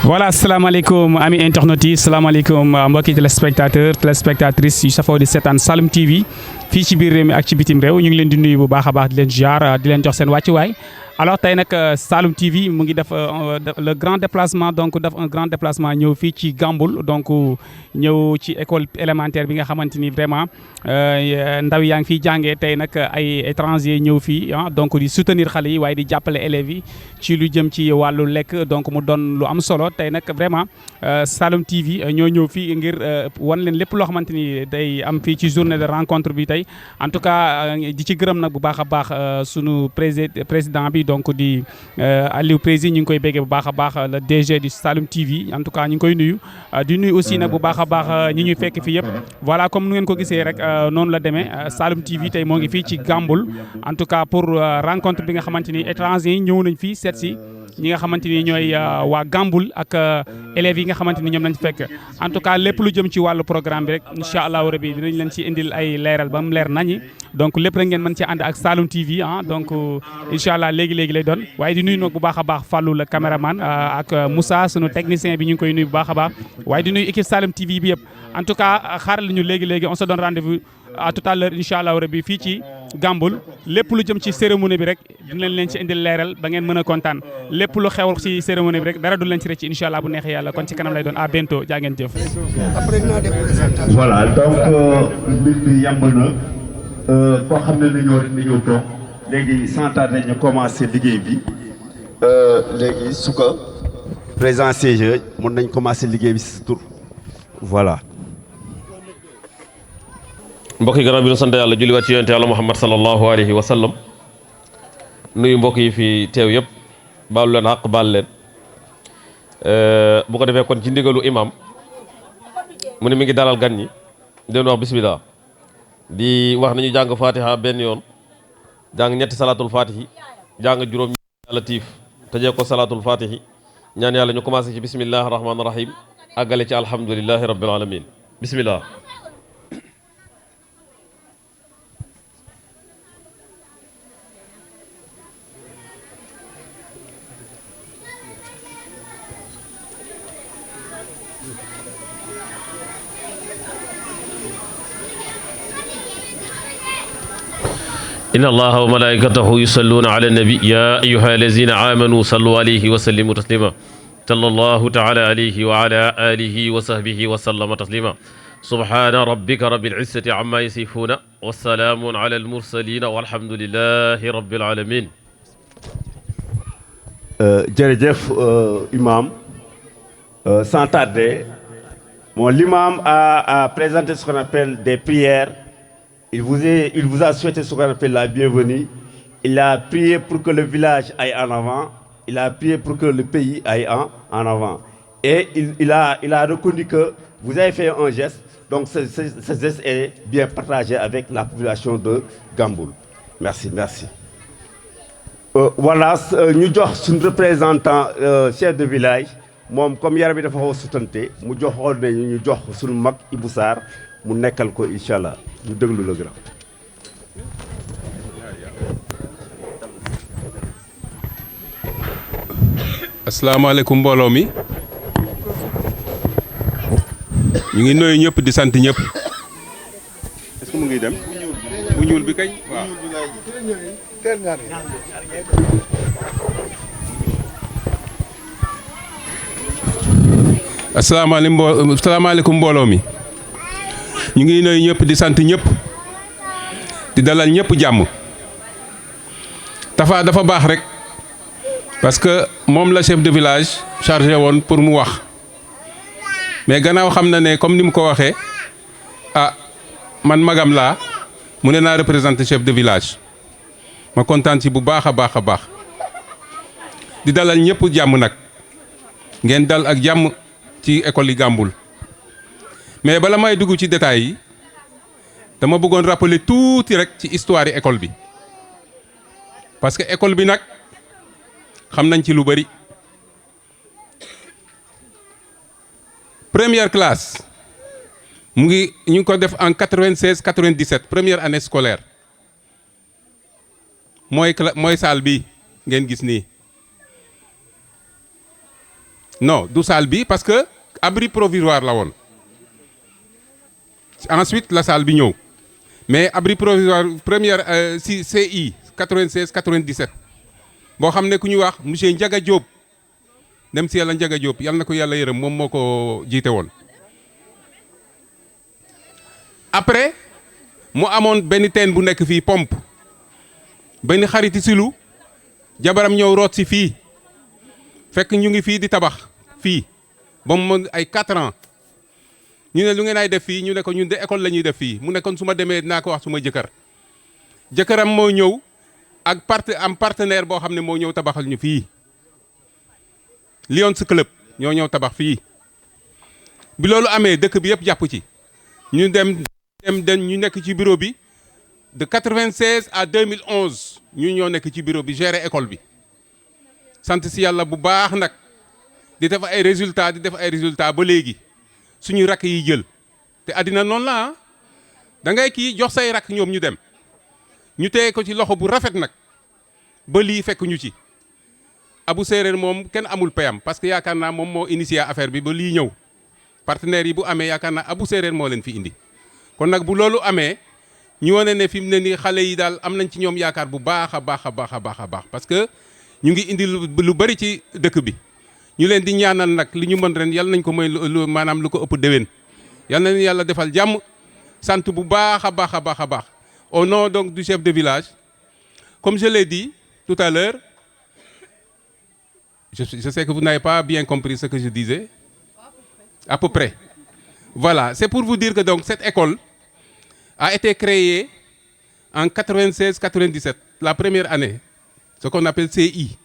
voilà salaamaaleykum ami internet yi salaamaaleykum mbokki téléspectatrices yu safoo di seetaan Saloum TV fii ci biir réew mi ak ci bitim réew ñu ngi leen di nuyu bu baax a baax di leen ziar di leen jox seen wàccuwaay. alors tey nag Saloum TV mu ngi def le grand déplacement donc def un grand déplacement ñëw fii ci Gamboul donc ñëw ci école élémentaire bi nga xamante ni vraiment ndaw yaa ngi fiy jàngee tey nag ay étrangers ñëw fii donc di soutenir xale yi waaye di jàppale élèves yi ci lu jëm ci wàllu lekk donc mu doon lu am solo tey nag vraiment Saloum TV ñoo ñëw fii ngir wan leen lépp loo xamante ni day am fii ci journée de rencontre bi tey en tout cas di ci gërëm nag bu baax a baax sunu président bi. donc di Aliou Prési ñu ngi koy béggee bu baax a baax le DG du Saloum TV en tout cas ñu ngi koy nuyu di nuyu aussi nag bu baax a baax ñi ñuy fekk fii yëpp voilà comme nu ngeen ko gisee rek noonu la demee Saloum TV tey moo ngi fii ci Gamboul en tout cas pour rencontre bi nga xamante ni étrangers yi ñëw nañ fii seet si ñi nga xamante ni ñooy waa Gamboul ak élèves yi nga xamante ni ñoom lañ fekk en tout cas lépp lu jëm ci wàllu programme bi rek incha allahu rabi dinañ leen ci indil ay leeral ba mu leer nañi donc lépp rek ngeen mën ci ànd ak Saloum TV donc incha allah léegi lay doon waaye di nuyu nag bu baax a baax Fallou la caméraman ak Moussa sunu technicien bi ñu ngi koy nuyu bu baax a baax waaye di nuyu équipe Saloum TV bi yëpp en tout cas xaaral ñu léegi on se donne rendez-vous à tout à l'heure incha allah rabi fii ci Gamboul lépp lu jëm ci cérémonie bi rek dinañ leen ci indil leeral ba ngeen mën a kontaan lépp lu xew ci cérémonie bi rek dara du leen ci rëcc incha allah bu neexee yàlla kon ci kanam lay doon à bientôt jaa ngeen jëf. voilà donc mbir bi yemb na koo xam ne dañoo toog léegi sans tarder ñu commencé liggéey bi léegi su ko président CGE mën nañ commencé liggéey bi si tur voilà. mbokk yi gannaaw bi ñu sant yàlla julliwaat ci yonent yàlla Muhammad sallallahu alayhi wa sallam nuyu mbokk yi fi teew yëpp baalu leen àq baal leen bu ko defee kon ci ndigalu imam mu ne mi ngi dalal gan ñi den wax bismillah di wax nañu jàng fatiha benn yoon jàng ñetti salaatul fatihi jàng juróom latiif tëjee ko salaatul fatihi ñaan yàlla ñu commencé ci bismillahi rahmaani rahim àggale ci alhamdulillahi rabbil alamin bismillah inna allaha wa malaikatahu yusalluna ala nabi ya ayuha allazina amanu sallu alayhi wa sallimu taslima sallallahu taala alayhi wa ala alihi wa sahbihi wa sallama taslima subhana rabbika rabbil izzati amma yasifuna wa salamun ala al mursalin walhamdulillahi rabbil alamin. jërëjëf imam sans tarder l'imam a présenté ce qu'on appelle des prières. Il vous a souhaité ce qu'on appelle la bienvenue. Il a prié pour que le village aille en avant. Il a prié pour que le pays aille en avant. Et il a reconnu que vous avez fait un geste. Donc ce geste est bien partagé avec la population de Gamboul. Merci. Voilà, nous avons un représentant chef de village. Moi, comme Yarabi dafa xaw a sutante mu joxoon ne ñu jox suñu mag Ibou Sarr mu nekkal ko incha allah ñu déglu la grand. asalaamaaleykum mbooloo mi ñu ngi nuyu ñëpp di sant ñëpp. est-ce que mu ngi dem bu ñuul bi kañ waaw. asalaamaaleykum mbooloo mi ñu ngi nuyu ñëpp di sant ñëpp di dalal ñëpp jàmm. Tafa dafa baax rek parce que moom la chef de village chargé woon pour mu wax mais gannaaw xam na ne comme ni mu ko waxee man magam laa mu ne naa représenté chef de village ma kontaan ci bu baax a baax di dalal ñëpp jàmm nag ngeen dal ak jàmm ci école yi Gamboul mais bala may dugg ci détails yi dama bëggoon rappeler tuuti rek ci histoire yi école bi parce que école bi nag xam nañ ci lu bari. Première classe ñu ngi ko def en 96 97 première année scolaire mooy salle bi ngeen gis nii non du salle bi parce que abri provisoire la woon ensuite la salle bi ñëw mais abri provisoire première si CI 96 97 boo xam ne ku ñu wax monsieur Ndiaga Diop dem si yàlla Ndiaga Diop yal na ko yàlla yërëm moom moo ko jiite woon. après mu amoon benn teen bu nekk fii pompe benn xariti silu jabaram ñëw root si fii fekk ñu ngi fii di tabax fii ba mu ay 4 ans ñu ne lu ngeen ay def fii ñu ne ko ñun de école la ñuy def fii mu ne kon su ma demee dinaa ko wax suma jëkkëram moo ñëw ak partenaire boo xam ne moo ñëw tabaxal ñu fii Lions Club ñoo ñëw tabax fii bi loolu amee dëkk bi yëpp jàpp ci ñu dem ñu nekk ci bureau bi de 96 à 2011 ñu ñoo nekk ci bureau bi gérer école bi sant si yàlla bu baax nag di def ay résultats ba léegi suñu rakk yi jël te àddina noonu la da ngay kii jox say rakk ñoom ñu dem ñu téye ko ci loxo bu rafet nag ba lii fekk ñu ci Abou Séréer moom kenn amul payam parce que yaakaar naa moom moo initié affaire bi ba lii ñëw partenaires yi bu amee yaakaar naa Abou Séréer moo leen fi indi kon nag bu loolu amee ñu wane ne fi mu ne nii xale yi daal am nañ ci ñoom yaakaar bu baax a baax parce que ñu ngi indi lu bari ci dëkk bi ñu leen di ñaanal nag li ñu mën ren yal nañ ko mooy lu maanaam lu ko ëpp déwén yal na leen yàlla defal jàmm sant bu baax a baax au nom donc du chef de village comme je l'ai dit tout à l'heure je sais que vous n'avez pas bien compris ce que je disais à peu près voilà c'est pour vous dire que donc cette école a été créée en 96-97 la première année ce qu'on appelle CI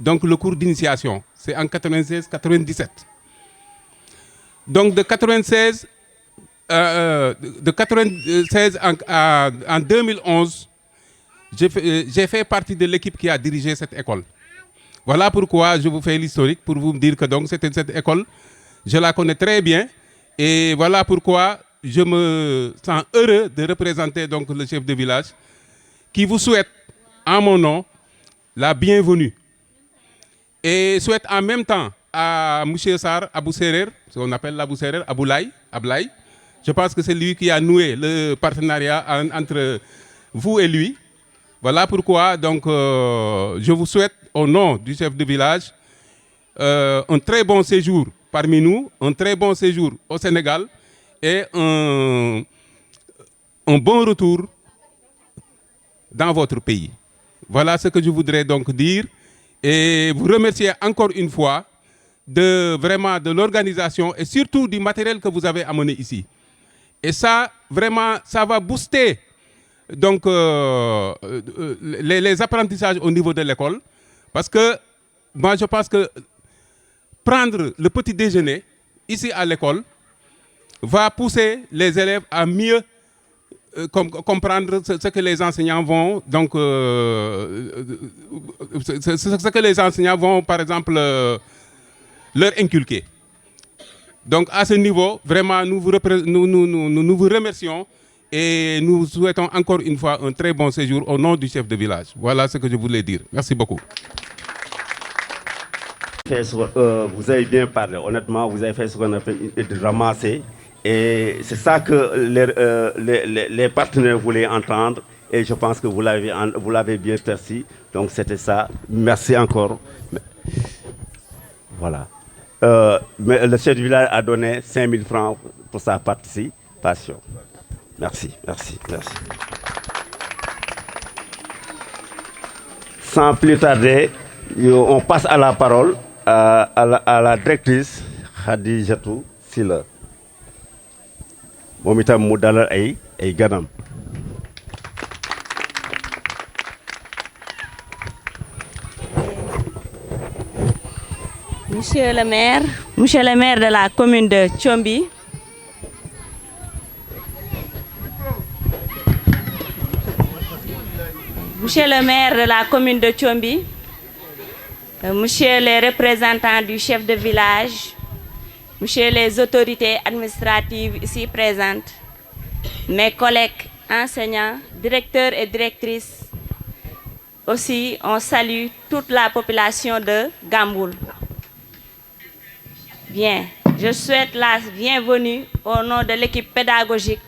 donc le cours d'initiation c'est en 96-97 donc de 96 en 2011 j'ai fait partie de l'équipe qui a dirigé cette école. Voilà pourquoi je vous fais l'historique pour vous dire que donc c'était cette école, je la connais très bien et voilà pourquoi je me sens heureux de représenter donc le chef de village qui vous souhaite en mon nom la bienvenue et souhaite en même temps à monsieur Sarr Abou Séréer, ce qu'on appelle l'Abou Séréer, Ablaye. Je pense que c'est lui qui a noué le partenariat entre vous et lui. Voilà pourquoi donc je vous souhaite au nom du chef de village un très bon séjour parmi nous, un très bon séjour au Sénégal et un bon retour dans votre pays. Voilà ce que je voudrais donc dire et vous remercier encore une fois vraiment de l'organisation et surtout du matériel que vous avez amené ici. Et ça, vraiment, ça va booster donc, les apprentissages au niveau de l'école. Parce que moi, je pense que prendre le petit déjeuner ici à l'école va pousser les élèves à mieux comprendre ce que les enseignants vont, donc, ce que les enseignants vont, par exemple, leur inculquer. Donc à ce niveau, vraiment, nous vous remercions et nous souhaitons encore une fois un très bon séjour au nom du chef de village. Voilà ce que je voulais dire. Merci beaucoup. Vous avez bien parlé, honnêtement, vous avez fait ce qu'on appelle de ramasser. Et c'est ça que les partenaires voulaient entendre. Et je pense que vous l'avez bien perçu. Donc c'était ça. Merci encore. Voilà. Mais le chef du village a donné 5 000 francs pour sa participation. Merci. Sans plus tarder, on passe à la parole à la directrice Khadijatou Sylla. moom itam mu dalal ay ganam. Monsieur le maire de la commune de Thiomby, monsieur le maire de la commune de Thiomby, monsieur les représentants du chef de village, monsieur les autorités administratives ici présentes, mes collègues enseignants, directeurs et directrices, aussi on salue toute la population de Gamboul. Bien, je souhaite la bienvenue au nom de l'équipe pédagogique.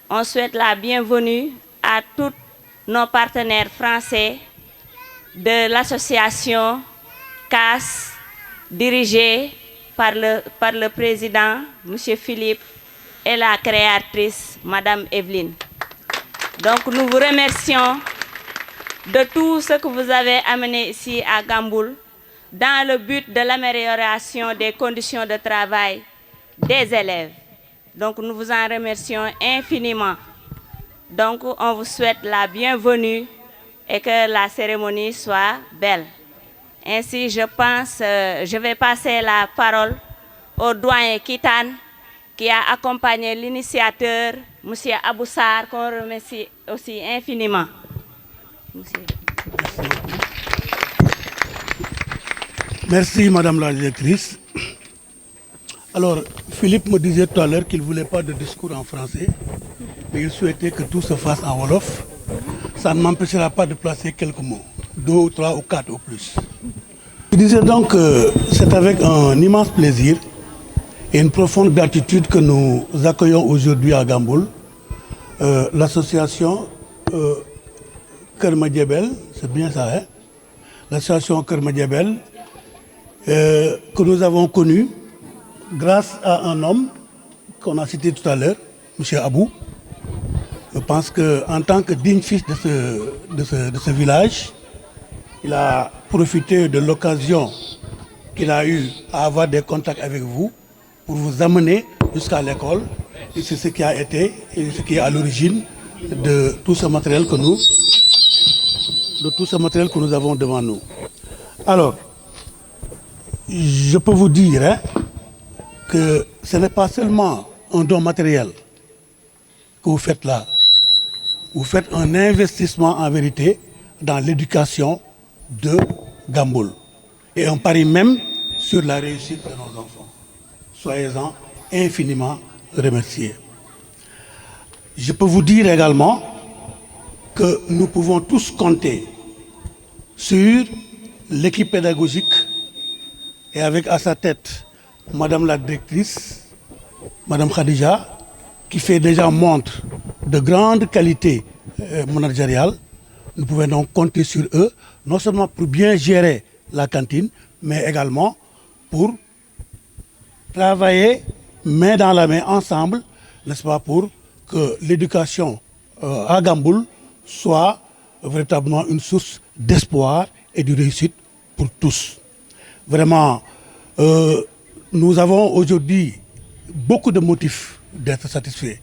On souhaite la bienvenue à tous nos partenaires français de l'association CAS, dirigée par le président, M. Philippe, et la créatrice, Mme Evelyne. Donc nous vous remercions de tout ce que vous avez amené ici à Gamboul dans le but de l'amélioration des conditions de travail des élèves. Donc nous vous en remercions infiniment. Donc on vous souhaite la bienvenue et que la cérémonie soit belle. Ainsi, je vais passer la parole au doyen Kitane qui a accompagné l'initiateur, M. Aboussar, qu'on remercie aussi infiniment. Merci, Madame la directrice. Alors, Philippe me disait tout à l'heure qu'il ne voulait pas de discours en français, mais il souhaitait que tout se fasse en Wolof. Ça ne m'empêchera pas de placer quelques mots, 2 ou 3 ou 4 au plus. Je disais donc que c'est avec un immense plaisir et une profonde gratitude que nous accueillons aujourd'hui à Gamboul l'association Keur Madiabel, c'est bien ça, hein? L'association Keur Madiabel que nous avons connue grâce à un homme qu'on a cité tout à l'heure, M. Abou. Je pense qu'en tant que digne fils de ce village, il a profité de l'occasion qu'il a eu à avoir des contacts avec vous pour vous amener jusqu'à l'école. Et c'est ce qui a été et ce qui est à l'origine de tout ce matériel que nous avons devant nous. Alors, je peux vous dire que ce n'est pas seulement un don matériel que vous faites là. Vous faites un investissement en vérité dans l'éducation de Gamboul et un pari même sur la réussite de nos enfants. Soyez-en infiniment remerciés. Je peux vous dire également que nous pouvons tous compter sur l'équipe pédagogique et avec à sa tête Madame la directrice, Madame Khadija, qui fait déjà montre de grande qualité managériale. Nous pouvons donc compter sur eux, non seulement pour bien gérer la cantine, mais également pour travailler main dans la main ensemble, n'est-ce pas, pour que l'éducation à Gamboul soit véritablement une source d'espoir et de réussite pour tous. Vraiment, nous avons aujourd'hui beaucoup de motifs d'être satisfaits.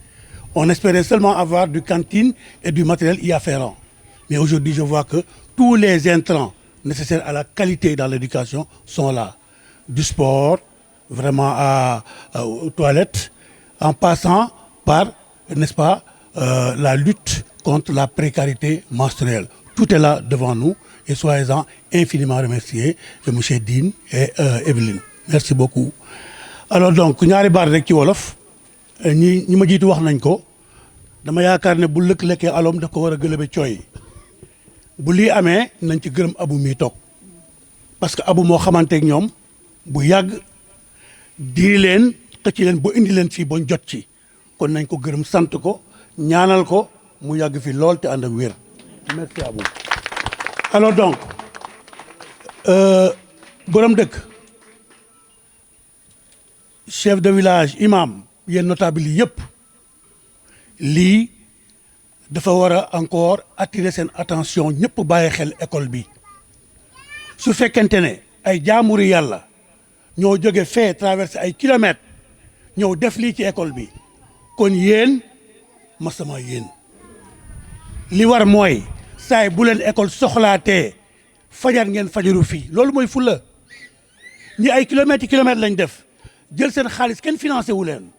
On espérait seulement avoir du cantine et du matériel y afférent. Mais aujourd'hui, je vois que tous les intrants nécessaires à la qualité dans l'éducation sont là. Du sport, vraiment aux toilettes, en passant par, n'est-ce pas, la lutte contre la précarité menstruelle. Tout est là devant nous et soyez-en infiniment remerciés, M. Dean et Evelyne. Merci beaucoup. Alors donc, ñaari baat rek ci wolof ñi ma jiitu wax nañ ko dama yaakaar ne bu lëkk-lekkee alom daf ko war a gëlëbe cooy bu lii amee nañ ci gërëm Abu mi toog parce que Abu moo xamanteeg ñoom bu yàgg diri leen xëcc leen ba indi leen fii bañ jot ci kon nañ ko gërëm sant ko ñaanal ko mu yàgg fi lool te ànd ak wér. Merci Abu. Alors donc borom dëkk chef de village imam yéen notable yi yëpp lii dafa war a encore attirer seen attention ñëpp bàyyi xel école bi su fekkente ne ay jaamuri yàlla ñoo jóge fee traversé ay kilomètres ñëw def lii ci école bi kon yéen masama yéen li war mooy saay bu leen école soxlaatee fajar ngeen fajaru fii loolu mooy fulla ñi ay kilomètres lañ def jël seen xaalis kenn financé wu leen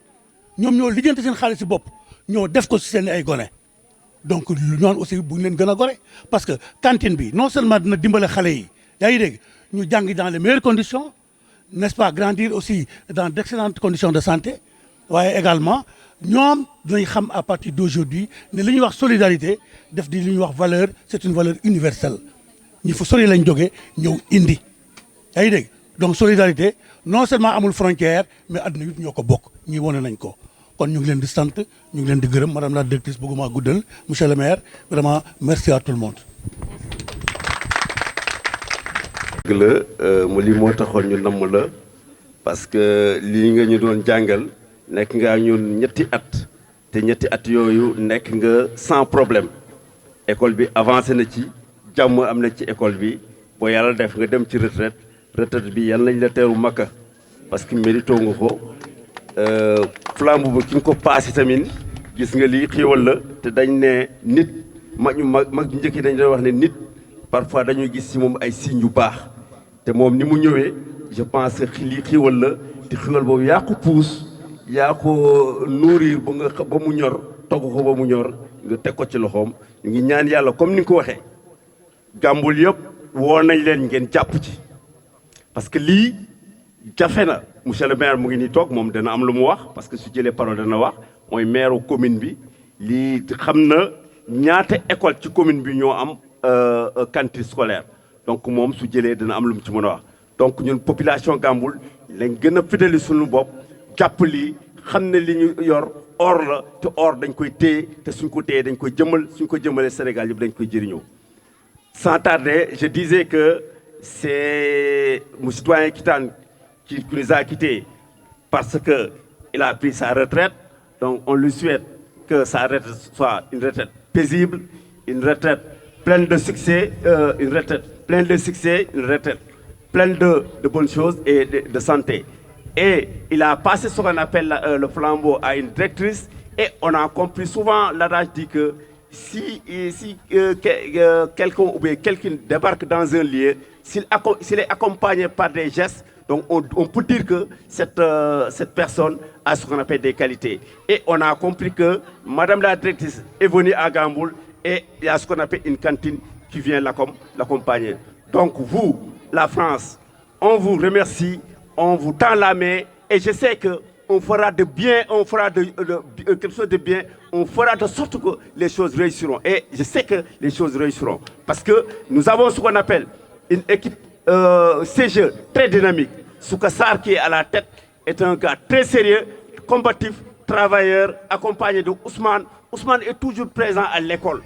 ñoom ñoo lijjanti seen xaalis si bopp ñoo def ko si seen ay gone donc ñoon aussi bu ñu leen gën a gore parce que cantine bi non seulement dina dimbale xale yi yaa ngi dégg ñu jàng dans les meilleures conditions n'est-ce pas grandir aussi dans d'excellentes conditions de santé waaye également ñoom dinañ xam à partir d'aujourd'hui ne li ñuy wax solidarité def di li ñuy wax valeur c'est une valeur universelle ñi fa sori lañ jógee ñëw indi yaa ngi dégg donc solidarité non seulement amul frontière mais àdduna yëpp ñoo ko bokk ñi wane nañ ko kon ñu ngi leen di sant ñu ngi leen di gërëm madame la directrice bëgguma guddal monsieur le maire vraiment merci à tout le monde. dëgg la mu li moo taxoon ñu namm la parce que lii nga ñu doon jàngal nekk nga ñun ñetti at te ñetti at yooyu nekk nga sans problème école bi avancé na ci jàmm am na ci école bi boo yàlla def nga dem ci retraite bi yàlla nañ la teeru makka parce que mérito nga ko flambeau ba ki nga ko paase tamit gis nga lii xiiwal la te dañ ne nit mag njëkk yi dañ doon wax ne nit parfois dañuy gis ci moom ay signes yu baax te moom ni mu ñëwee je pense que lii xiiwal la te xiiwal boobu yaa ko puus yaa ko nourrir ba mu ñor togg ko ba mu ñor nga teg ko ci loxoom ñu ngi ñaan yàlla comme ni nga ko waxee Gàmbul yëpp woo nañ leen ngeen jàpp ci parce que lii jafe na monsieur le maire mu ngi nii toog moom dana am lu mu wax parce que su jëlee parole dana wax mooy maire commune bi lii xam na ñaata école ci commune bi ñoo am cantine scolaire donc moom su jëlee dana am lu mu ci mën a wax donc ñun population Gàmbul lañ gën a fidèle suñu bopp jàpp lii xam ne li ñu yor or la te or dañ koy téye te suñ ko téye dañ koy jëmal suñ ko jëmalee Sénégal yëpp dañ koy jëriñoo. Sans tarder, je disais que c'est mon citoyen qui nous a quittés parce qu'il a pris sa retraite. Donc on lui souhaite que sa retraite soit une retraite paisible, une retraite pleine de succès, une retraite pleine de bonnes choses et de santé. Et il a passé ce qu'on appelle le flambeau à une directrice et on a compris souvent, l'adage dit que si quelqu'un ou bien quelqu'un débarque dans un lieu, s'il est accompagné par des gestes, donc on peut dire que cette personne a ce qu'on appelle des qualités. Et on a compris que Madame la directrice est venue à Gàmbul et il y a ce qu'on appelle une cantine qui vient l'accompagner. Donc vous, la France, on vous remercie, on vous tend la main et je sais que on fera de bien, on fera quelque chose de bien, on fera de sorte que les choses réussiront. Et je sais que les choses réussiront. Parce que nous avons ce qu'on appelle une équipe CGE très dynamique. Soukassar qui est à la tête est un gars très sérieux, combatif, travailleur, accompagné de Ousmane. Ousmane est toujours présent à l'école.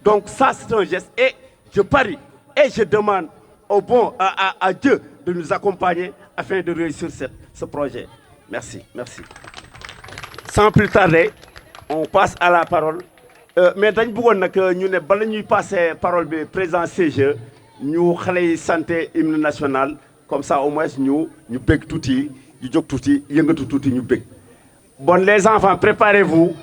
Donc ça c'est un geste. Et je parie et je demande à Dieu de nous accompagner afin de réussir ce projet. Merci, merci. Sans plus tarder, on passe à la parole. Mais dañ bëggoon nag ñu ne bala ñuy passer parole bi président CGE ñu xale yi santé hymne national comme ça au moins ñu bég tuuti ñu jóg tuuti yëngatu tuuti ñu bég. Bon les enfants, préparez-vous.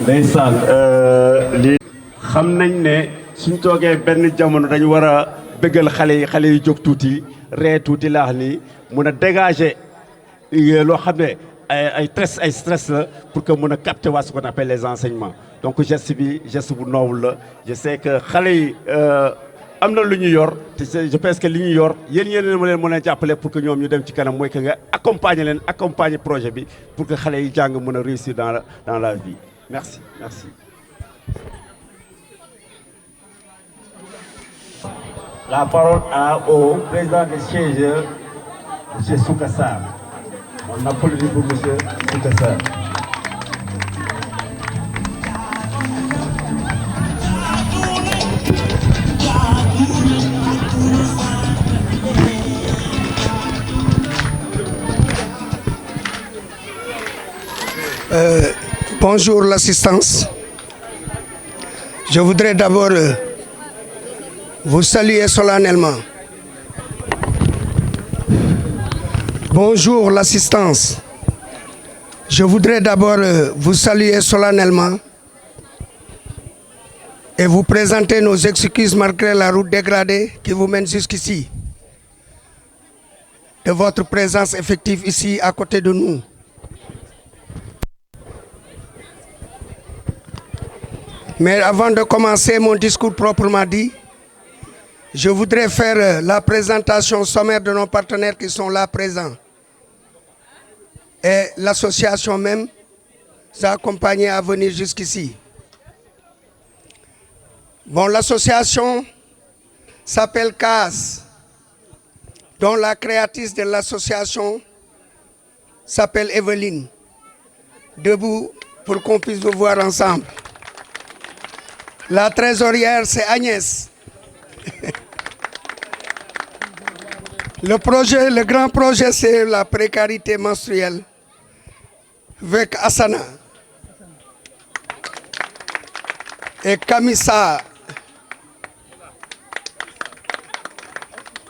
ndeysaan lii xam nañ ne suñ toogee benn jamono dañu war a bëggal xale yi jóg tuuti ree tuuti laax ni mun a dégager loo xam ne ay stress la pour que mun a capter waa ce qu'on appelle les enseignements donc geste bu noble la je sais que xale yi am na lu ñu yor te je pense que li ñu yor yéen ma leen mën a jàppale pour que ñoom ñu dem ci kanam mooy que nga accompagner projet bi pour que xale yi jàng mën a réussir dans la vie. Merci, merci. La parole au président de CGE, M. Soukassar. On applaudit pour M. Soukassar. Bonjour l'assistance. Je voudrais d'abord vous saluer solennellement. Bonjour l'assistance. Je voudrais d'abord vous saluer solennellement et vous présenter nos excuses malgré la route dégradée qui vous mène jusqu'ici. De votre présence effective ici à côté de nous. Mais avant de commencer mon discours proprement dit, je voudrais faire la présentation sommaire de nos partenaires qui sont là présents. Et l'association même s'est accompagnée à venir jusqu'ici. Bon, l'association s'appelle CAS, dont la créatrice de l'association s'appelle Evelyne. Debout pour qu'on puisse vous voir ensemble. La trésorière, c'est Agnès. Le grand projet, c'est la précarité menstruelle avec Asana et Kamisa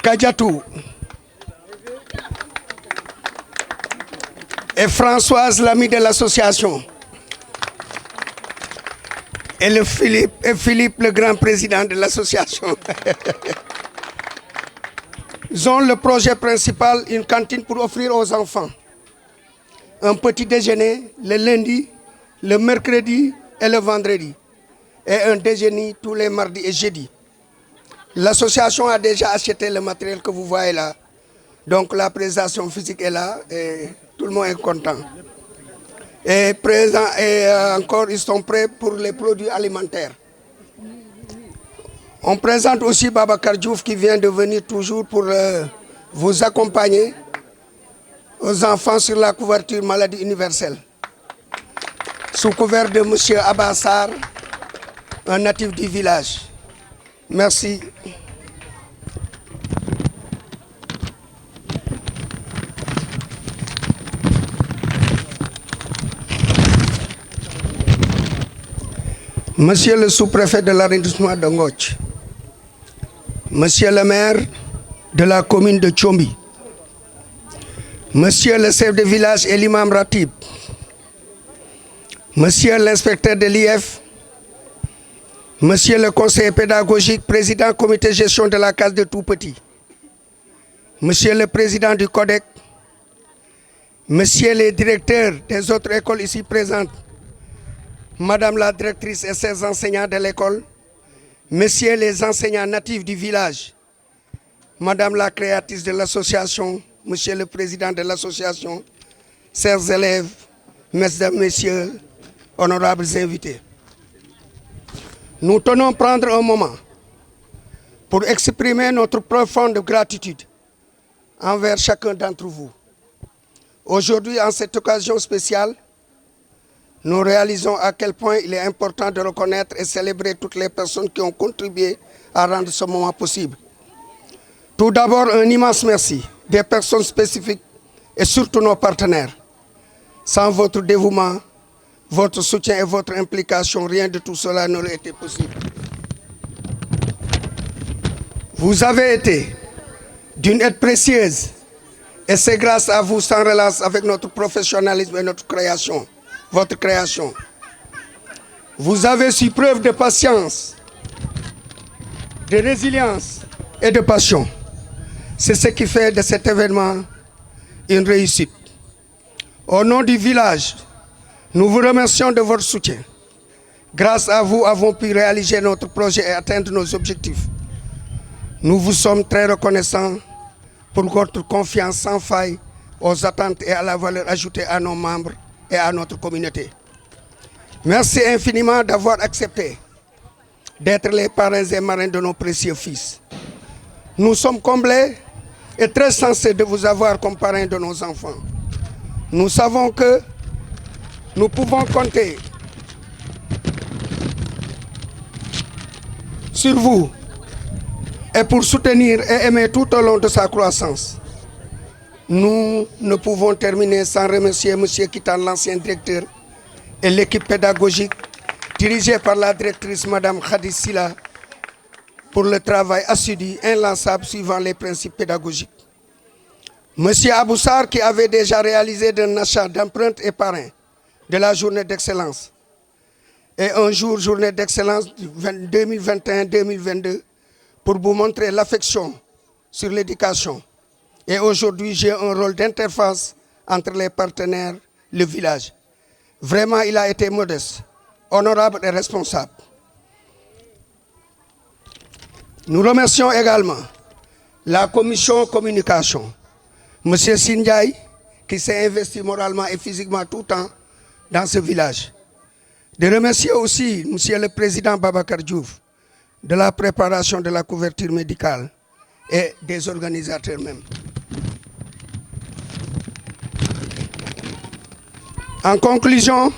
Kadjatou et Françoise, l'ami de l'association. Et Philippe, le grand président de l'association. Ils ont le projet principal, une cantine pour offrir aux enfants un petit déjeuner le lundi, le mercredi et le vendredi. Et un déjeuner tous les mardis et jeudis. L'association a déjà acheté le matériel que vous voyez là. Donc la présentation physique est là et tout le monde est content. Et présent et encore ils sont prêts pour les produits alimentaires. On présente aussi Babacar Diouf qui vient de venir toujours pour vous accompagner aux enfants sur la couverture maladie universelle. Sous couvert de M. Abassar, un natif du village. Merci. Monsieur le sous-préfet de l'arrondissement de Ngoch, Monsieur le maire de la commune de Tchombi, Monsieur le chef de village et l'imam Ratib, Monsieur l'inspecteur de l'IF, Monsieur le conseiller pédagogique, président comité de gestion de la case de tout-petit, Monsieur le président du CODEC, Monsieur les directeurs des autres écoles ici présentes, Madame la directrice et ses enseignants de l'école, Messieurs les enseignants natifs du village, Madame la créatrice de l'association, Monsieur le président de l'association, chers élèves, Mesdames, Messieurs, honorables invités. Nous tenons prendre un moment pour exprimer notre profonde gratitude envers chacun d'entre vous. Aujourd'hui, en cette occasion spéciale, nous réalisons à quel point il est important de reconnaître et célébrer toutes les personnes qui ont contribué à rendre ce moment possible. Tout d'abord, un immense merci des personnes spécifiques et surtout nos partenaires. Sans votre dévouement, votre soutien et votre implication, rien de tout cela n'aurait été possible. Vous avez été d'une aide précieuse et c'est grâce à vous sans relâche avec notre professionnalisme et notre création. Votre création. Vous avez su preuve de patience, de résilience et de passion. C'est ce qui fait de cet événement une réussite. Au nom du village, nous vous remercions de votre soutien. Grâce à vous, nous avons pu réaliser notre projet et atteindre nos objectifs. Nous vous sommes très reconnaissants pour votre confiance sans faille aux attentes et à la valeur ajoutée à nos membres et à notre communauté. Merci infiniment d'avoir accepté d'être les parrains et marraines de nos précieux fils. Nous sommes comblés et très sensés de vous avoir comme parrains de nos enfants. Nous savons que nous pouvons compter sur vous et pour soutenir et aimer tout au long de sa croissance. Nous ne pouvons terminer sans remercier M. Kitan, l'ancien directeur et l'équipe pédagogique dirigée par la directrice Madame Khady Silla pour le travail assidu, inlassable, suivant les principes pédagogiques. Monsieur Abou Sarr, qui avait déjà réalisé d'un achat d'empreintes et parrain de la journée d'excellence, et un jour journée d'excellence 2021-2022, pour vous montrer l'affection sur l'éducation. Et aujourd'hui, j'ai un rôle d'interface entre les partenaires, le village. Vraiment, il a été modeste, honorable et responsable. Nous remercions également la commission communication, M. Sindiaï, qui s'est investi moralement et physiquement tout le temps dans ce village. De remercier aussi M. le Président Babacar Diouf de la préparation de la couverture médicale et des organisateurs même. En conclusion,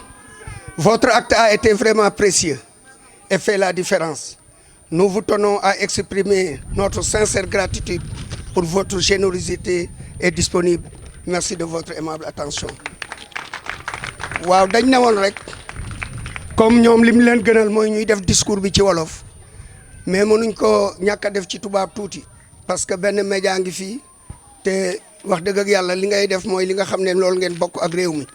votre acte a été vraiment précieux et fait la différence. Nous vous tenons à exprimer notre sincère gratitude pour votre générosité et disponible. Merci de votre aimable attention. waaw dañ ne woon rek comme ñoom li mu leen gënal mooy ñuy def discours bi ci wolof mais mënuñ ko ñàkk a def ci tubaab tuuti parce que benn média ngi fii te wax dëgg ak yàlla li ngay def mooy li nga xam ne loolu ngeen bokk ak réew mi.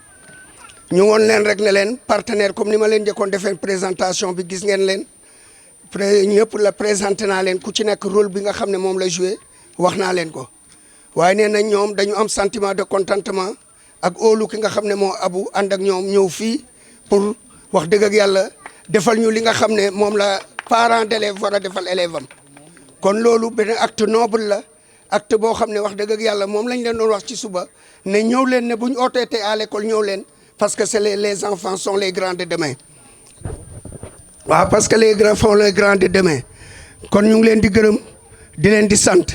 ñu woon leen rek ne leen partenaire comme ni ma leen njëkkoon defee présentation bi gis ngeen leen ñëpp la présenté naa leen ku ci nekk rôle bi nga xam ne moom la joué wax naa leen ko waaye nee nañ ñoom dañu am sentiment de contentement ak óolu ki nga xam ne moo abu ànd ak ñoom ñëw fii pour wax dëgg ak yàlla defal ñu li nga xam ne moom la parent d'élève war a defal élève am kon loolu benn acte noble la acte boo xam ne wax dëgg ak yàlla moom lañ leen doon wax ci suba ne ñëw leen ne bu ñu ootee à l'école ñëw leen parce que c'est les enfants sont les grands de demain waaw parce que les grands sont les grands de demain kon ñu ngi leen di gërëm di leen di sant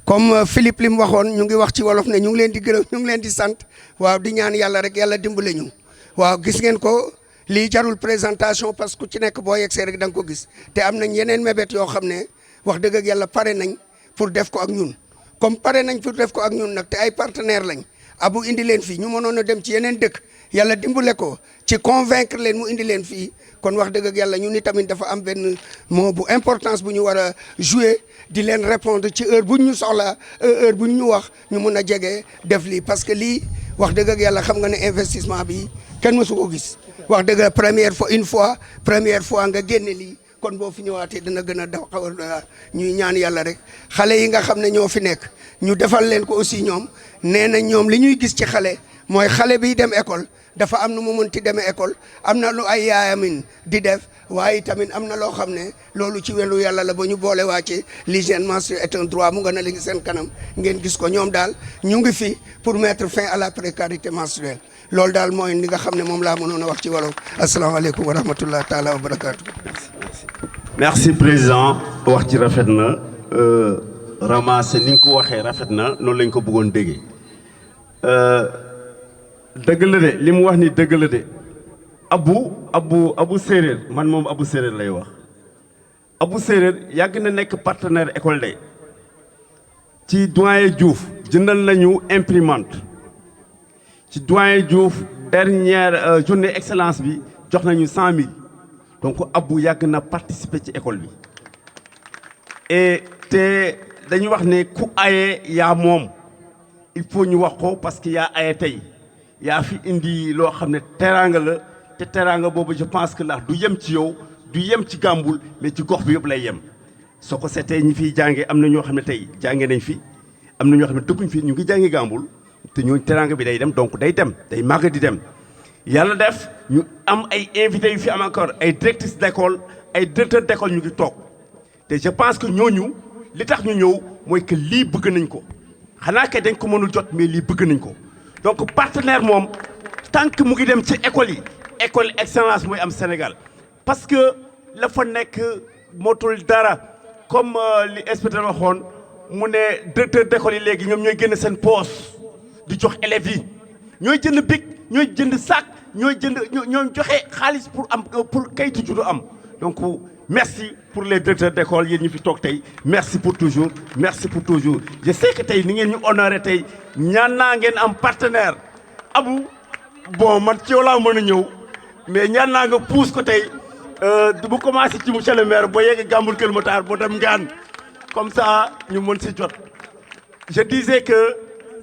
comme Philippe li mu waxoon ñu ngi wax ci wolof ne ñu ngi leen di gërëm ñu ngi leen di sant waaw di ñaan yàlla rek yàlla dimbale ñu waaw gis ngeen ko lii jarul présentation parce que ku ci nekk boo yegsee rek da nga ko gis te am nañ yeneen mébét yoo xam ne wax dëgg ak yàlla pare nañ pour def ko ak ñun comme pare nañ pour def ko ak ñun nag te ay partenaires lañ abu indi leen fii ñu mënoon a dem ci yeneen dëkk yàlla dimbale ko ci convaincre leen mu indi leen fii kon wax dëgg ak yàlla ñun itamit dafa am benn mot bu importance bu ñu war a jouer di leen répondre ci heure buñ ñu soxla heure buñ ñu wax ñu mun a jege def lii parce que lii wax dëgg ak yàlla xam nga ne investissement bi kenn mësu ko gis wax dëgg première fois nga génne lii kon boo fi ñëwaatee dina gën a daw xaw a ñuy ñaan yàlla rek xale yi nga xam ne ñoo fi nekk ñu defal leen ko aussi ñoom nee na ñoom li ñuy gis ci xale mooy xale biy dem école dafa am nu mu mënti demee école am na lu ay yaayamin di def waaye tamit am na loo xam ne loolu ci welu yàlla la ba ñu boole waa ci l'hygiène menstruelle est un droit mu nga na léegi seen kanam ngeen gis ko ñoom daal ñu ngi fi pour mettre fin à la précarité menstruelle loolu daal mooy li nga xam ne moom laa mënoon a wax ci wolof asalaamaaleykum wa rahmatullah taala wa barakaatu. merci président wax ci rafet na ramassé ni nga ko waxee rafet na noonu lañ ko bëggoon déggee dëgg la de li mu wax ni dëgg la de abu séeréer man moom abu séeréer lay wax abu séeréer yàgg na nekk partenaire école de ci doyen Diouf jëndal nañu imprimante ci doyen Diouf dernière journée excellence bi jox nañu 100 000 donc abu yàgg na participer ci école bi et te dañu wax ne ku aye yaa moom il faut ñu wax ko parce que yaa aye tey yaa fi indi loo xam ne teraanga la te teraanga boobu je pense que ndax du yem ci yow du yem ci Gàmbul mais ci gox bi yëpp lay yem soo ko seetee ñi fiy jànge am na ñoo xam ne tey jànge nañ fi am na ñoo xam ne dëkkuñ fi ñu ngi jànge Gàmbul te ñooñu teraanga bi day dem donc day dem day màgg di dem yàlla def ñu am ay invités yu fi am encore ay directrices d'école ay directeurs d'école ñu ngi toog te je pense que ñooñu li tax ñu ñëw mooy que lii bëgg nañ ko xanaa kay dañ ko mënul jot mais lii bëgg nañ ko donc partenaire moom tant que mu ngi dem ci école yi école excellence mooy am Sénégal parce que la fa nekk motul dara comme li inspecteur waxoon mu ne directeur d'école yi léegi ñoom ñooy génn seen poche di jox élèves yi ñooy jënd bic ñooy jënd sac ñooy joxe xaalis pour kayitu juddu am donc merci pour les directeurs d'école yéen ñu fi toog tey merci pour toujours je sais que tey ni ngeen ñu honoré tey ñaan naa ngeen am partenaire abu bon man ci yow laa mën a ñëw mais ñaan naa nga pousse ko tey bu commencé ci monsieur le maire ba yegg Gamboul Kër Matar boo dem Ngane comme ça ñu mën si jot. Je disais que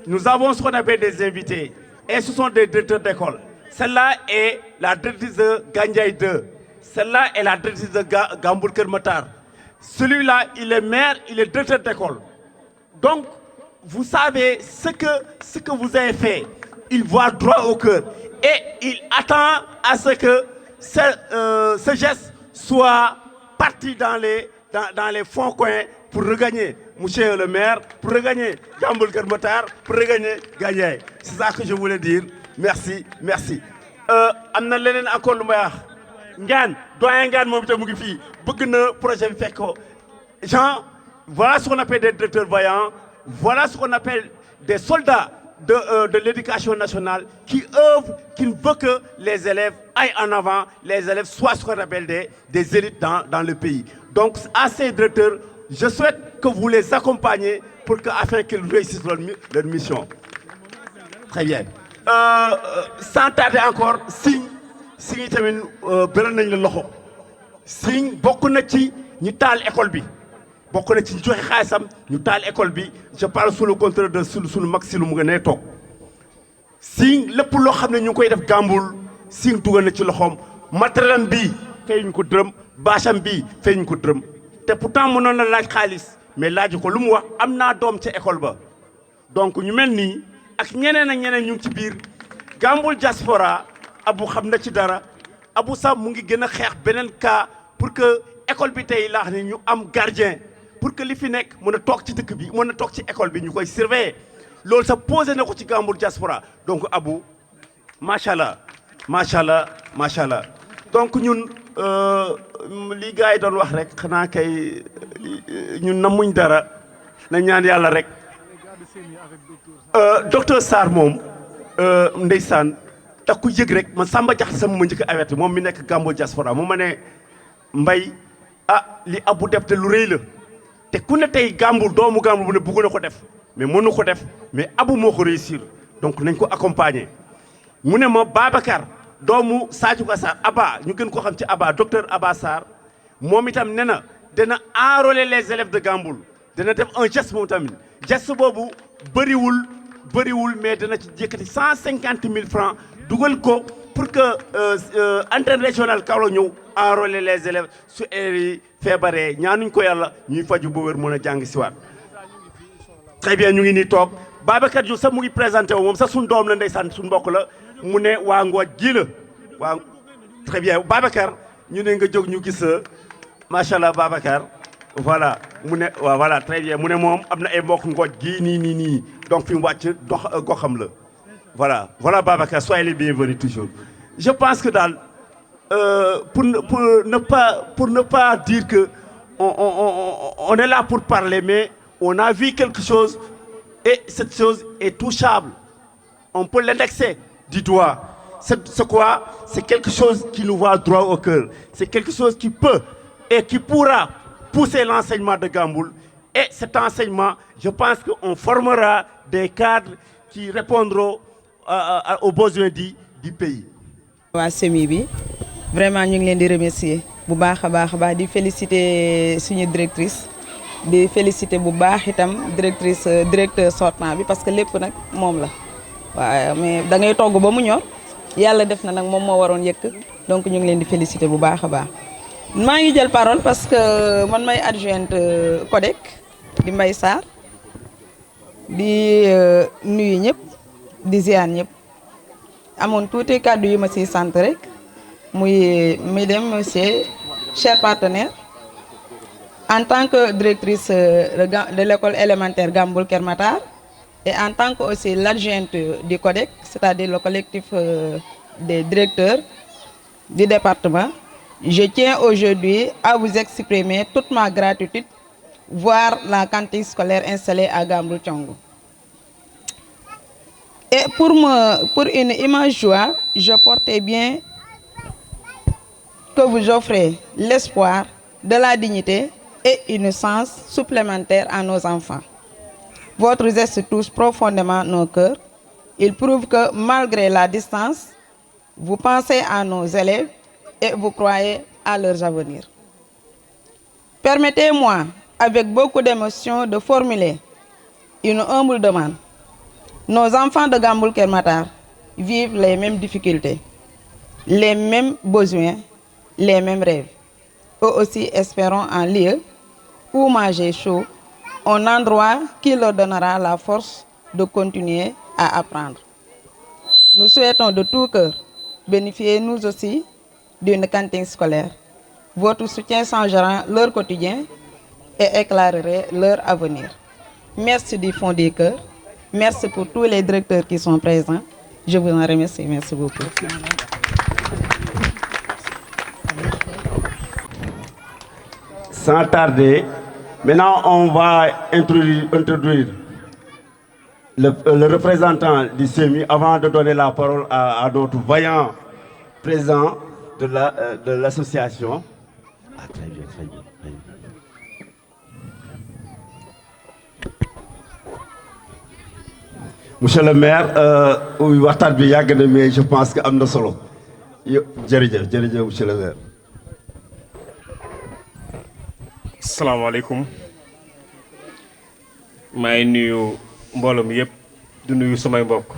nous avons ce qu'on appelle des invités et ce sont des directeurs d'école. Celle-là est la directrice de Gandiaye 2. Celle-là est la directrice de Gamboul Kër Matar. Celui-là, il est maire, il est directeur d'école. Donc, vous savez ce que vous avez fait. Il voit droit au cœur et il attend à ce que ce geste soit parti dans les fonds coins pour regagner monsieur le maire, pour regagner Gamboul Kër Matar, pour regagner Gandiaye. C'est ça que je voulais dire. Merci, merci. Am na leneen encore lu may wax Ngane doyen Ngane moom itam mu ngi fii bëgg na projet bi fekk ko. Jean, voilà ce qu'on appelle des directeurs voyants, voilà ce qu'on appelle des soldats de l'éducation nationale qui œuvrent, qui ne veulent que les élèves aillent en avant, les élèves soient ce qu'on appelle des élites dans le pays. Donc à ces directeurs, je souhaite que vous les accompagniez afin qu'ils réussissent leur mission. Très bien. Sans tarder encore, Signe tamit beral nañ la loxo. Signe bokk na ci ñi taal école bi. Bokk na ci ñu joxe xaalisam ñu taal école bi. Je parle sous le contrôle de sunu mag si lu mu nga nee toog. Signe lépp loo xam ne ñu ngi koy def Gamboul Signe dugal na ci loxoom. Matériel bii fayuñ ko dërëm, bâcham bii fayuñ ko dërëm. Te pourtant mënoon na laaj xaalis mais laaj ko lu mu wax am naa doom ca école ba. Donc ñu mel nii ak ñeneen ak ñeneen ñu ngi ci biir Gamboul diaspora Abou xam na ci dara Abou sax mu ngi gën a xeex beneen cas pour que école bi tey laax ne ñu am gardien pour que li fi nekk mën a toog ci dëkk bi mën a toog ci école bi ñu koy surveiller loolu sax posé na ko ci Gamboul diaspora donc Abou macha allah macha allah macha allah donc ñun li gars yi doon wax rek xanaa kay ñun namuñ dara na ñaan yàlla rek docteur Sarr moom ndeysaan tax ku yëg rek man Samba Diakhaté sama ma njëkk a averti moom mi nekk Gamboul diaspora mu ma ne Mbaye li Abou def te lu rëy la te ku ne tey Gamboul doomu Gamboul bu ne bëgg na ko def mais mënu ko def mais Abou moo ko réussir donc nañ ko accompagner mu ne ma Babacar doomu Sadio Ka Sarr Abba ñu gën ko xam ci Abba docteur Abba Sarr moom itam ne na dana enrôler les élèves de Gamboul dana def un geste moom tamit geste boobu bëriwul mais dana ci yëkkati 150 000 francs dugal ko pour que antenne régionale Kaolack ñëw enrôler les élèves su yi feebaree ñaanuñ ko yàlla ñuy faju ba wér mën a jàng si waat. Très bien ñu ngi nii toog Babacar Diouf sax mu ngi présenté wu moom sax suñ doom la ndeysaan suñ mbokk la mu ne waa Ngooj ji la waa très bien Babacar ñu ne nga jóg ñu gis macha allah Babacar voilà mu ne waaw voilà très bien mu ne moom am na ay mbokk Ngooj gii nii donc fi mu wàcc goxam la voilà Babacar soyez les bienvenus toujours. Je pense que daal pour ne pas dire que on est là pour parler mais on a vu quelque chose et cette chose est touchable. On peut l'indexer du doigt. C'est quoi? C'est quelque chose qui nous va droit au cœur. C'est quelque chose qui peut et qui pourra pousser l'enseignement de Gamboul. Et cet enseignement, je pense qu'on formera des cadres qui répondront aux besoins du pays. waa semi bi vraiment ñu ngi leen di remercier bu baax a baax di féliciter suñu directrice di féliciter bu baax itam directeur sortant bi parce que lépp nag moom la waaw mais da ngay togg ba mu ñor yàlla def na nag moom moo waroon yëkk donc ñu ngi leen di féliciter bu baax a baax. maa ngi jël parole parce que man may adjointe CODEC di Mbaye Sarr di nuyu ñëpp di ziar ñëpp. amoon tuuti kàddu yu ma siy sant rek muy mesdames messieurs chers partenaires en tant que directrice de l'école élémentaire Gamboul Kër Matar et en tant que aussi l'adjointe du CODEC c'est-à-dire le collectif des directeurs du département je tiens aujourd'hui à vous exprimer toute ma gratitude voir la cantine scolaire installée à Gamboul Thiongou. Et pour une immense joie, je portais bien que vous offrez l'espoir de la dignité et une chance supplémentaire à nos enfants. Votre geste touche profondément nos cœurs. Il prouve que malgré la distance, Vous pensez à nos élèves et vous croyez à leur avenir. Permettez-moi, avec beaucoup d'émotion, de formuler une humble demande. Nos enfants de Gamboul Keur Matar vivent les mêmes difficultés, les mêmes besoins, les mêmes rêves. Eux aussi espérons un lieu où manger chaud, un endroit qui leur donnera la force de continuer à apprendre. Nous souhaitons de tout cœur bénéficier nous aussi d'une cantine scolaire. Votre soutien changera leur quotidien et éclairerait leur avenir. Merci du fond du cœur. Merci pour tous les directeurs qui sont présents. Je vous en remercie. Merci beaucoup. Sans tarder, maintenant on va introduire le représentant du CEMI avant de donner la parole à notre vaillant président de l'association. Ah, très bien, très bien, très bien. Monsieur le maire, waxtaan bi yàgg na mais je pense que am na solo jërëjëf monsieur le maire. Salaamaaleykum maa ngi nuyu mbooloo mi yëpp du nuyu samay mbokk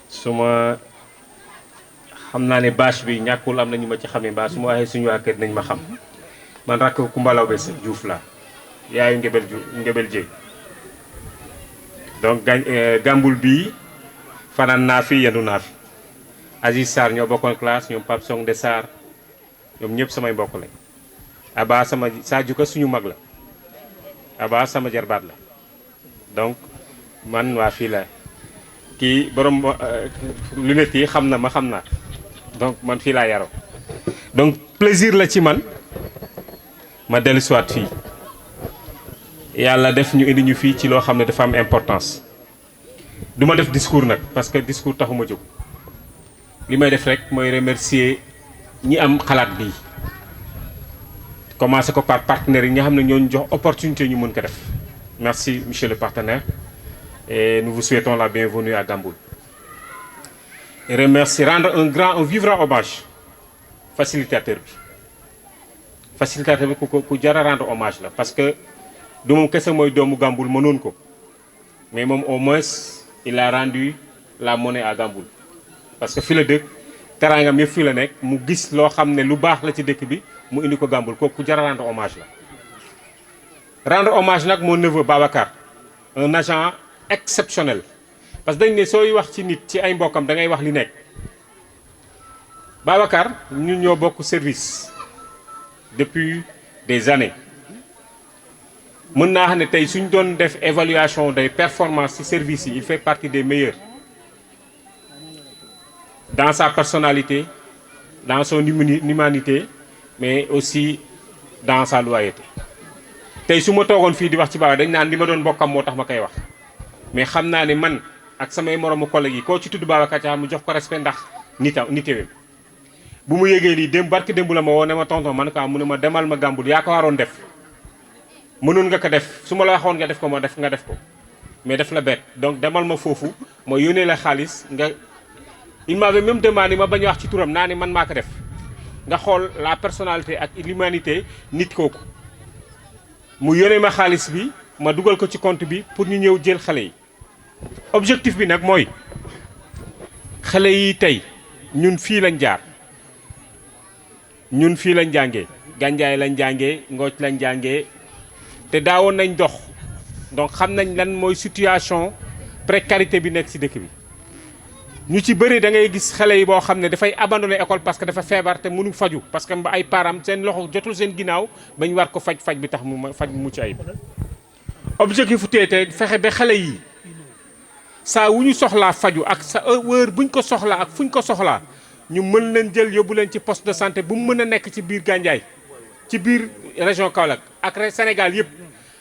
suma xam naa ne bâche bi ñàkkul am na ñu ma ci xamee mbaa su ma waxee suñu waa kër nañ ma xam man rakk Kumba Lawbe Diouf la yaayu Ngebel Jéy donc Gamboul bii fanaan naa fi yendu naa fi Aziz Sarr ñoo bokkoon classe ñoom Pape Song de Sarr ñoom ñëpp samay mbokk lañ Aba sama Sadio Ka suñu mag la Aba sama jarbaat la donc man waa fii la kii borom lunette yi xam na ma xam naa donc man fii laa yaroo donc plaisir la ci man ma dellu siwaat fii yàlla def ñu indi ñu fii ci loo xam ne dafa am importance du ma def discours nag parce que discours taxuma jóg li may def rek mooy remercier ñi am xalaat bii commencé ko par partenaires yi nga xam ne ñooñu jox opportunité ñu mën ko def merci monsieur le partenaire et nous vous souhaitons la bienvenue à Gamboul et remercier rendre un vibrant hommage facilitateur bi ku jara rendre hommage la parce que du moom kese mooy doomu Gamboul mënoon ko mais moom au moins il a rendu la monnaie à Gamboul parce que fi la dëkk teraangam yëpp fii la nekk mu gis loo xam ne lu baax la ci dëkk bi mu indi ko Gamboul kooku jara rendre hommage la rendre hommage nag mon neveu Babacar un agent exceptionnel parce que dañ ne sooy wax ci nit ci ay mbokkam da ngay wax li nekk Babacar ñun ñoo bokk service depuis des années mën naa xam ne tey suñ doon def évaluation des performances ci service yi il fait partie des meilleurs dans sa personnalité dans son humanité mais aussi dans sa loyauté tey su ma toogoon fii di wax ci Baba dañ naan li ma doon bokkam moo tax ma koy wax mais xam naa ne man ak samay moromu collègues yi koo ci tudd Babacar Thiam mu jox ko respect ndax nitewem bu mu yégee lii barki démb la ma woo ne ma tonton man ka mu ne ma demal ma Gamboul yaa ko waroon def mënoon nga ko def su ma la waxoon nga def ko nga def ko mais def la bett donc demal ma foofu ma yónnee la xaalis nga il m'avait même demandé ma bañ a wax ci turam naa ne man maa ko def nga xool la personnalité ak l'humanité nit kooku mu yónnee ma xaalis bi ma dugal ko ci compte bi pour ñu ñëw jël xale yi objectif bi nag mooy xale yi tey ñun fii lañ jaar ñun fii lañ jàngee Gandiaye lañ jàngee Ngooc lañ jàngee te daawoon nañ dox donc xam nañ lan mooy situation précarité bi nekk ci dëkk bi ñu ci bëri da ngay gis xale yi boo xam ne dafay abandonné école parce que dafa feebar te mënu faju parce que ay parents seen loxo jotul seen ginnaaw bañ war ko faj bi tax mu faj mu mucc ayib objectif fu teete fexe ba xale yi saa wu ñu soxlaa faju ak sa heure buñ ko soxlaa ak fuñ ko soxlaa ñu mën leen jël yóbbu leen ci poste de santé bu mu mën a nekk ci biir Gandiaye ci biir région Kaolack ak Sénégal yëpp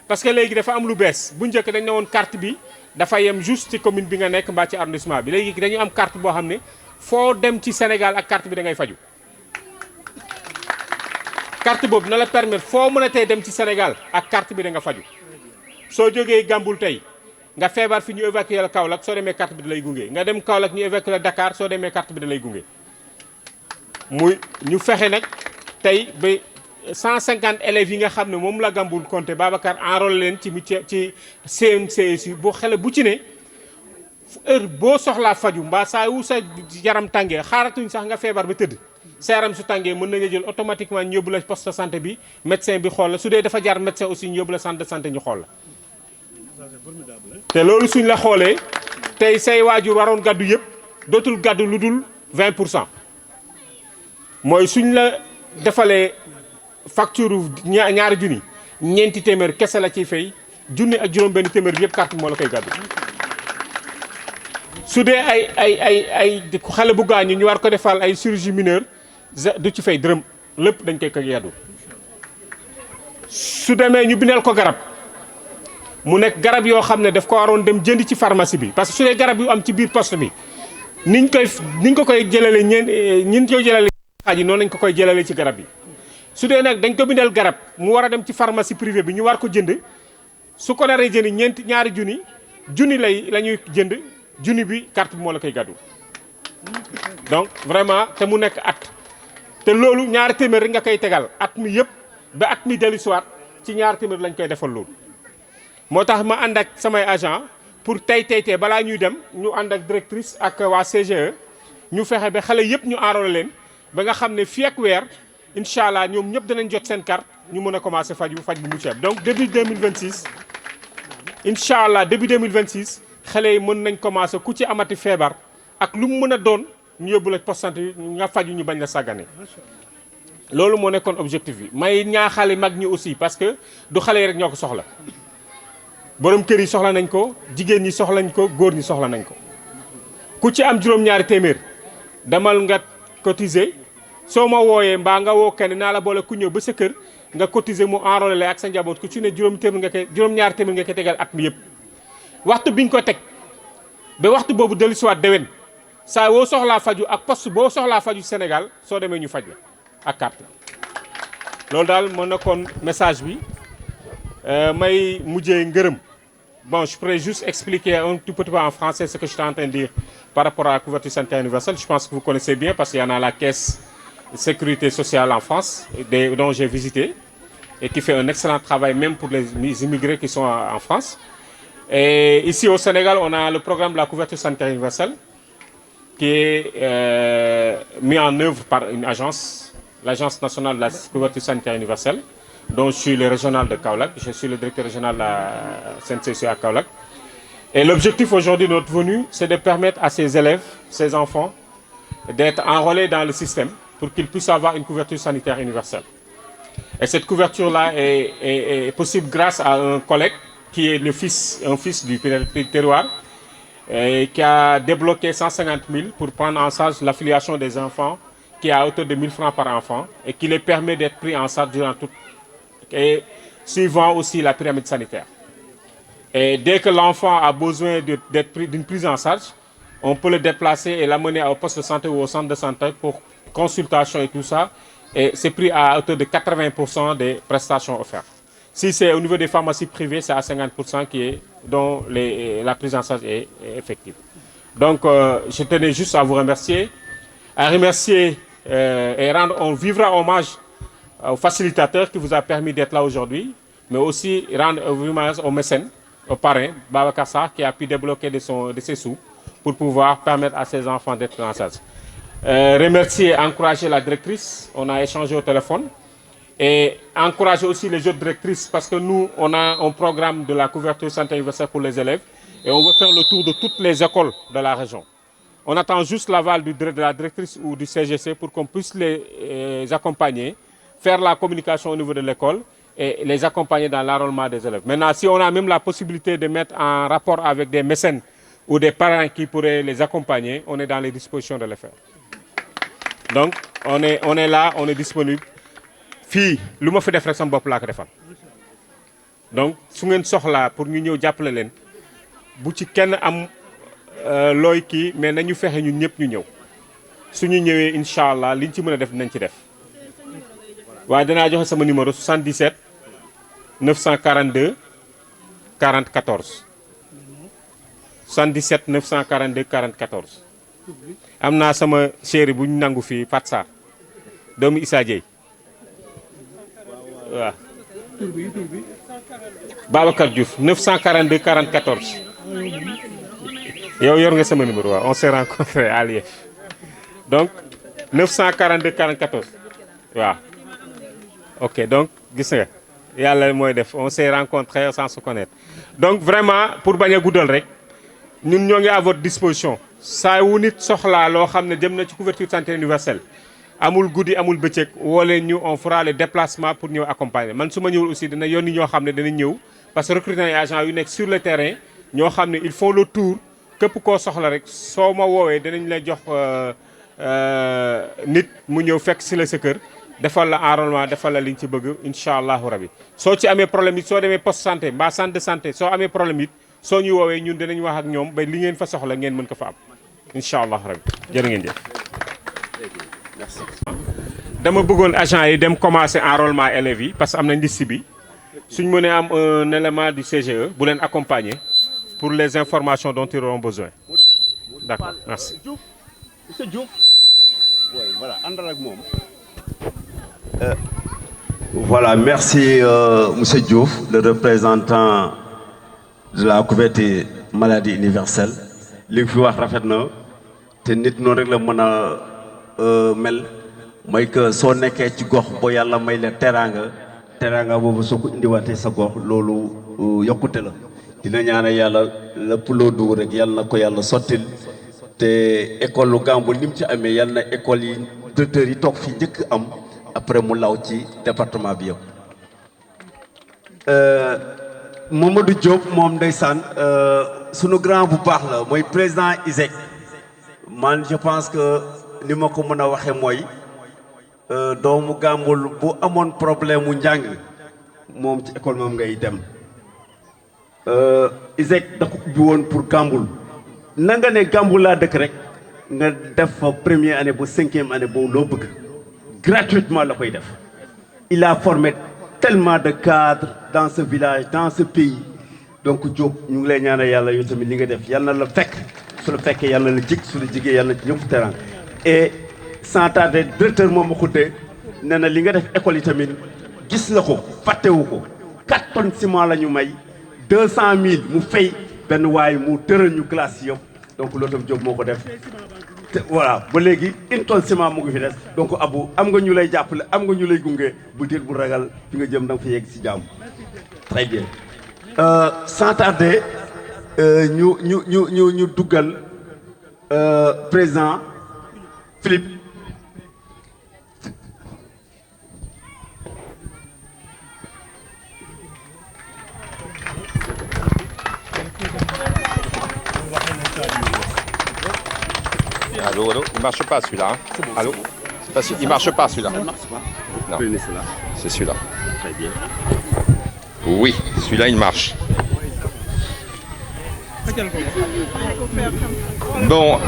parce que léegi dafa am lu bees bu njëkk dañ ne woon carte bi dafa yem juste ci commune bi nga nekk mbaa ci arrondissement bi léegi dañu am carte boo xam ne foo dem ci Sénégal ak carte bi da ngay faju carte boobu na la permettre foo mën a tey dem ci Sénégal ak carte bi da nga faju soo jógee Gamboul tey nga feebar fi ñu évacuer la Kaolack soo demee carte bi da lay gunge nga dem Kaolack ñu évacuer la Dakar soo demee carte bi da lay gunge muy ñu fexe nag tey ba 150 élèves yi nga xam ne moom la Gamboul compté Babacar enrôlé leen ci CMCSU boo xale bu ci ne heure boo soxlaa faju mbaa saa wu sa yaram tàngee xaaratuñ sax nga feebar ba tëdd sa yaram su tàngee mën nañu jël automatiquement ñu yóbbu la poste de santé bi médecin bi xool la su dee dafa jaar médecin aussi ñu yóbbu la centre de santé ñu xool la te loolu suñ la xoolee tey say waajur waroon gàddu yëpp dootul gàddu lu dul 20% mooy suñ la defalee facture ñaari junni ñeenti téeméer kese la ciy fay junni ak juróom benn téeméer yëpp carte moo la koy gàddu su dee ay xale bu gaañu ñu war ko defal ay chirurgie mineure du ci fay dërëm lépp dañ koy yaddu su demee ñu bindal ko garab mu nekk garab yoo xam ne daf ko waroon dem jënd ci pharmacie bi parce que su dee garab yu am ci biir poste bi niñ ko koy jëlale ñin koy jëlale xaaj yi noonu lañ ko koy jëlale ci garab yi su dee nag dañ ko bindal garab mu war a dem ci pharmacie privée bi ñu war ko jënd su ko naree jënd ñaari junni la ñuy jënd junni bi carte bi moo la koy gàddu donc vraiment te mu nekk at te loolu ñaari téeméer rek nga koy tegal at mi yëpp ba at mi dellu siwaat ci ñaari téeméer lañ koy defal loolu moo tax ma ànd ak samay agent pour tey balaa ñuy dem ñu ànd ak directrice ak waa CGE ñu fexe ba xale yëpp ñu enrôlé leen ba nga xam ne fii ak weer incha allah ñoom ñëpp danañ jot seen carte ñu mën a commencé faj bu mucc ayib donc début 2026 incha allah début 2026 xale yi mën nañ commencé ku ci amati feebar ak lu mu mën a doon ñu yóbbu la poste santé nga faju ñu bañ la sàggane loolu moo nekkoon objectif bi may ñaaxale mag ñi aussi parce que du xale yi rek ñoo ko soxla borom kër yi soxla nañ ko jigéen ñi soxla nañ ko góor ñi soxla nañ ko ku ci am juróom-ñaari téeméer demal nga cotiser soo ma wooyee mbaa nga woo kenn naa la boole ku ñëw ba sa kër nga cotiser mu enrôlé la ak sa njaboot ku ci ne juróom-ñaari téeméer nga koy tegal at mi yëpp waxtu biñ ko teg ba waxtu boobu dellu siwaat déwén saa woo soxlaa faju ak poste boo soxlaa faju Sénégal soo demee ñu faj la ak carte loolu daal moo nekkoon message bi may mujjee ngërëm bon je pourrais juste expliquer un tout petit peu en français ce que je suis en train de dire par rapport à la couverture sanitaire universelle. Je pense que vous connaissez bien parce qu'il y en a la caisse de sécurité sociale en France dont j'ai visité et qui fait un excellent travail même pour les immigrés qui sont en France. Et ici au Sénégal, on a le programme de la couverture sanitaire universelle qui est mis en œuvre par une agence, l'Agence nationale de la couverture sanitaire universelle, dont je suis le régional de Kaolack. Je suis le directeur régional de la CNCSU à Kaolack. Et l'objectif aujourd'hui de notre venue, c'est de permettre à ces élèves, ces enfants, d'être enrôlés dans le système pour qu'ils puissent avoir une couverture sanitaire universelle. Et cette couverture-là est possible grâce à un collègue qui est un fils du terroir, qui a débloqué 150 000 pour prendre en charge l'affiliation des enfants, qui est à hauteur de 1 000 francs par enfant, et qui les permet d'être pris en charge durant tout, et suivant aussi la pyramide sanitaire. Et dès que l'enfant a besoin d'une prise en charge, on peut le déplacer et l'amener au poste de santé ou au centre de santé pour consultation et tout ça. Et c'est pris à hauteur de 80% des prestations offertes. Si c'est au niveau des pharmacies privées, c'est à 50% dont la prise en charge est effective. Donc, je tenais juste à vous remercier. On vivra hommage au facilitateur qui vous a permis d'être là aujourd'hui, mais aussi rendre hommage aux mécènes, au parrain, Babacar Sarr, qui a pu débloquer de ses sous pour pouvoir permettre à ses enfants d'être en charge. Remercier et encourager la directrice, on a échangé au téléphone, et encourager aussi les autres directrices parce que nous, on a un programme de la couverture santé universelle pour les élèves et on veut faire le tour de toutes les écoles de la région. On attend juste l'aval de la directrice ou du CGC pour qu'on puisse les accompagner, faire la communication au niveau de l'école et les accompagner dans l'enrôlement des élèves. Maintenant, si on a même la possibilité de mettre en rapport avec des mécènes ou des parents qui pourraient les accompagner, on est dans les dispositions de le faire. Donc, on est là, on est disponible. Fii lu ma fi def rek sama bopp laa ko defal donc su ngeen soxlaa pour ñu ñëw jàppale leen bu ci kenn am looy kii mais nañu fexe ñun ñëpp ñu ñëw suñu ñëwee incha allah liñ ci mën a def dinañ ci def waaye danaa joxe sama numéro 77 942 40 14 77 942 40 14 am naa sama chéri bu ñu nangu fii Fat Sarr doomu Issa Dieye waaw Babacar Diouf 942 40 14 yow yor nga sama numéro waaw on s'est rencontré à l'IEF donc 942 40 14 waaw ok donc gis nga yàlla mooy def on s'est rencontré sans se connaître donc vraiment pour bañ a guddal rek ñun ñoo ngi à votre disposition saa wu nit soxlaa loo xam ne jëm na ci couverture santé universelle amul guddi amul bëccëg woo leen ñu on fera le déplacement pour ñëw accompagner man su ma ñëwul aussi dina yónni ñoo xam ne dana ñëw parce que recruter ay agents yu nekk sur le terrain ñoo xam ne ils font le tour képp koo soxla rek soo ma woowee danañ la jox nit mu ñëw fekk si la sa kër defal la enrôlement defal la li ñu ci bëgg incha allahu rabi soo ci amee problème it soo demee poste santé mbaa centre de santé soo amee problème it soo ñu woowee ñun dinañ wax ak ñoom ba li ngeen fa soxla ngeen mën ko fa am incha allahu rabi jërë ngeen jëf. dama bëggoon agent yi dem commencer enrôlement élèves yi parce que am nañ liste bi suñ mënee am un élément du CGE bu leen accompagner pour les informations dont ils auront besoin. D'accord, merci. Monsieur Diouf. Oui, voilà, àndal ak moom. Voilà, merci Monsieur Diouf, le représentant de la couverture maladie universelle. Li nga fi wax rafet na te nit noonu rek la mën a mel mooy que soo nekkee ci gox boo yàlla may la teraanga boobu soo ko indiwaatee sa gox loolu yokkute la. dina ñaane yàlla lépp loo dugg rek yàlla na ko yàlla sottil te école lu Gambul ni mu ci amee yàlla na école yi directeurs yi toog fi njëkk am après mu law ci département bi yëpp. Mamadou Diop moom ndeysaan sunu grand bu baax la mooy président ISEC man je pense que ni ma ko mën a waxee mooy doomu Gambul bu amoon problème mu njàng moom ci école moom ngay dem. ISEC da ko ubbi woon pour Gambul na nga ne Gambul laa dëkk rek nga def fa première année ba cinquième année boobu loo bëgg gratuitement la koy def. Il a formé tellement de cadres dans ce village dans ce pays donc Diop ñu ngi lay ñaanal yàlla yow tamit li nga def yàlla na la fekk su la fekkee yàlla na la jig su la jigee yàlla na ci ñëpp terrain et sans tarder directeur moom ma xuddee nee na li nga def école yi tamit gis na ko fàttewu ko 4 tonnes ciment la ñu may. 200 000 mu fay benn waay mu tëral ñu classe yëpp donc loolu tam Diop moo ko def te voilà ba léegi 1 tonne ciment mu ngi fi des donc Abou am nga ñu lay jàppale am nga ñu lay gunge bu diir bu ragal fi nga jëm da nga fa yegg si jàmm. très bien sans tarder ñu duggal président Philippe. Allô, allô, il marche pas celui-là. Hein. Allô, c'est pas il marche pas celui-là. Ça marche pas. Non, c'est celui-là. Très bien. Oui, celui-là il marche. Bon.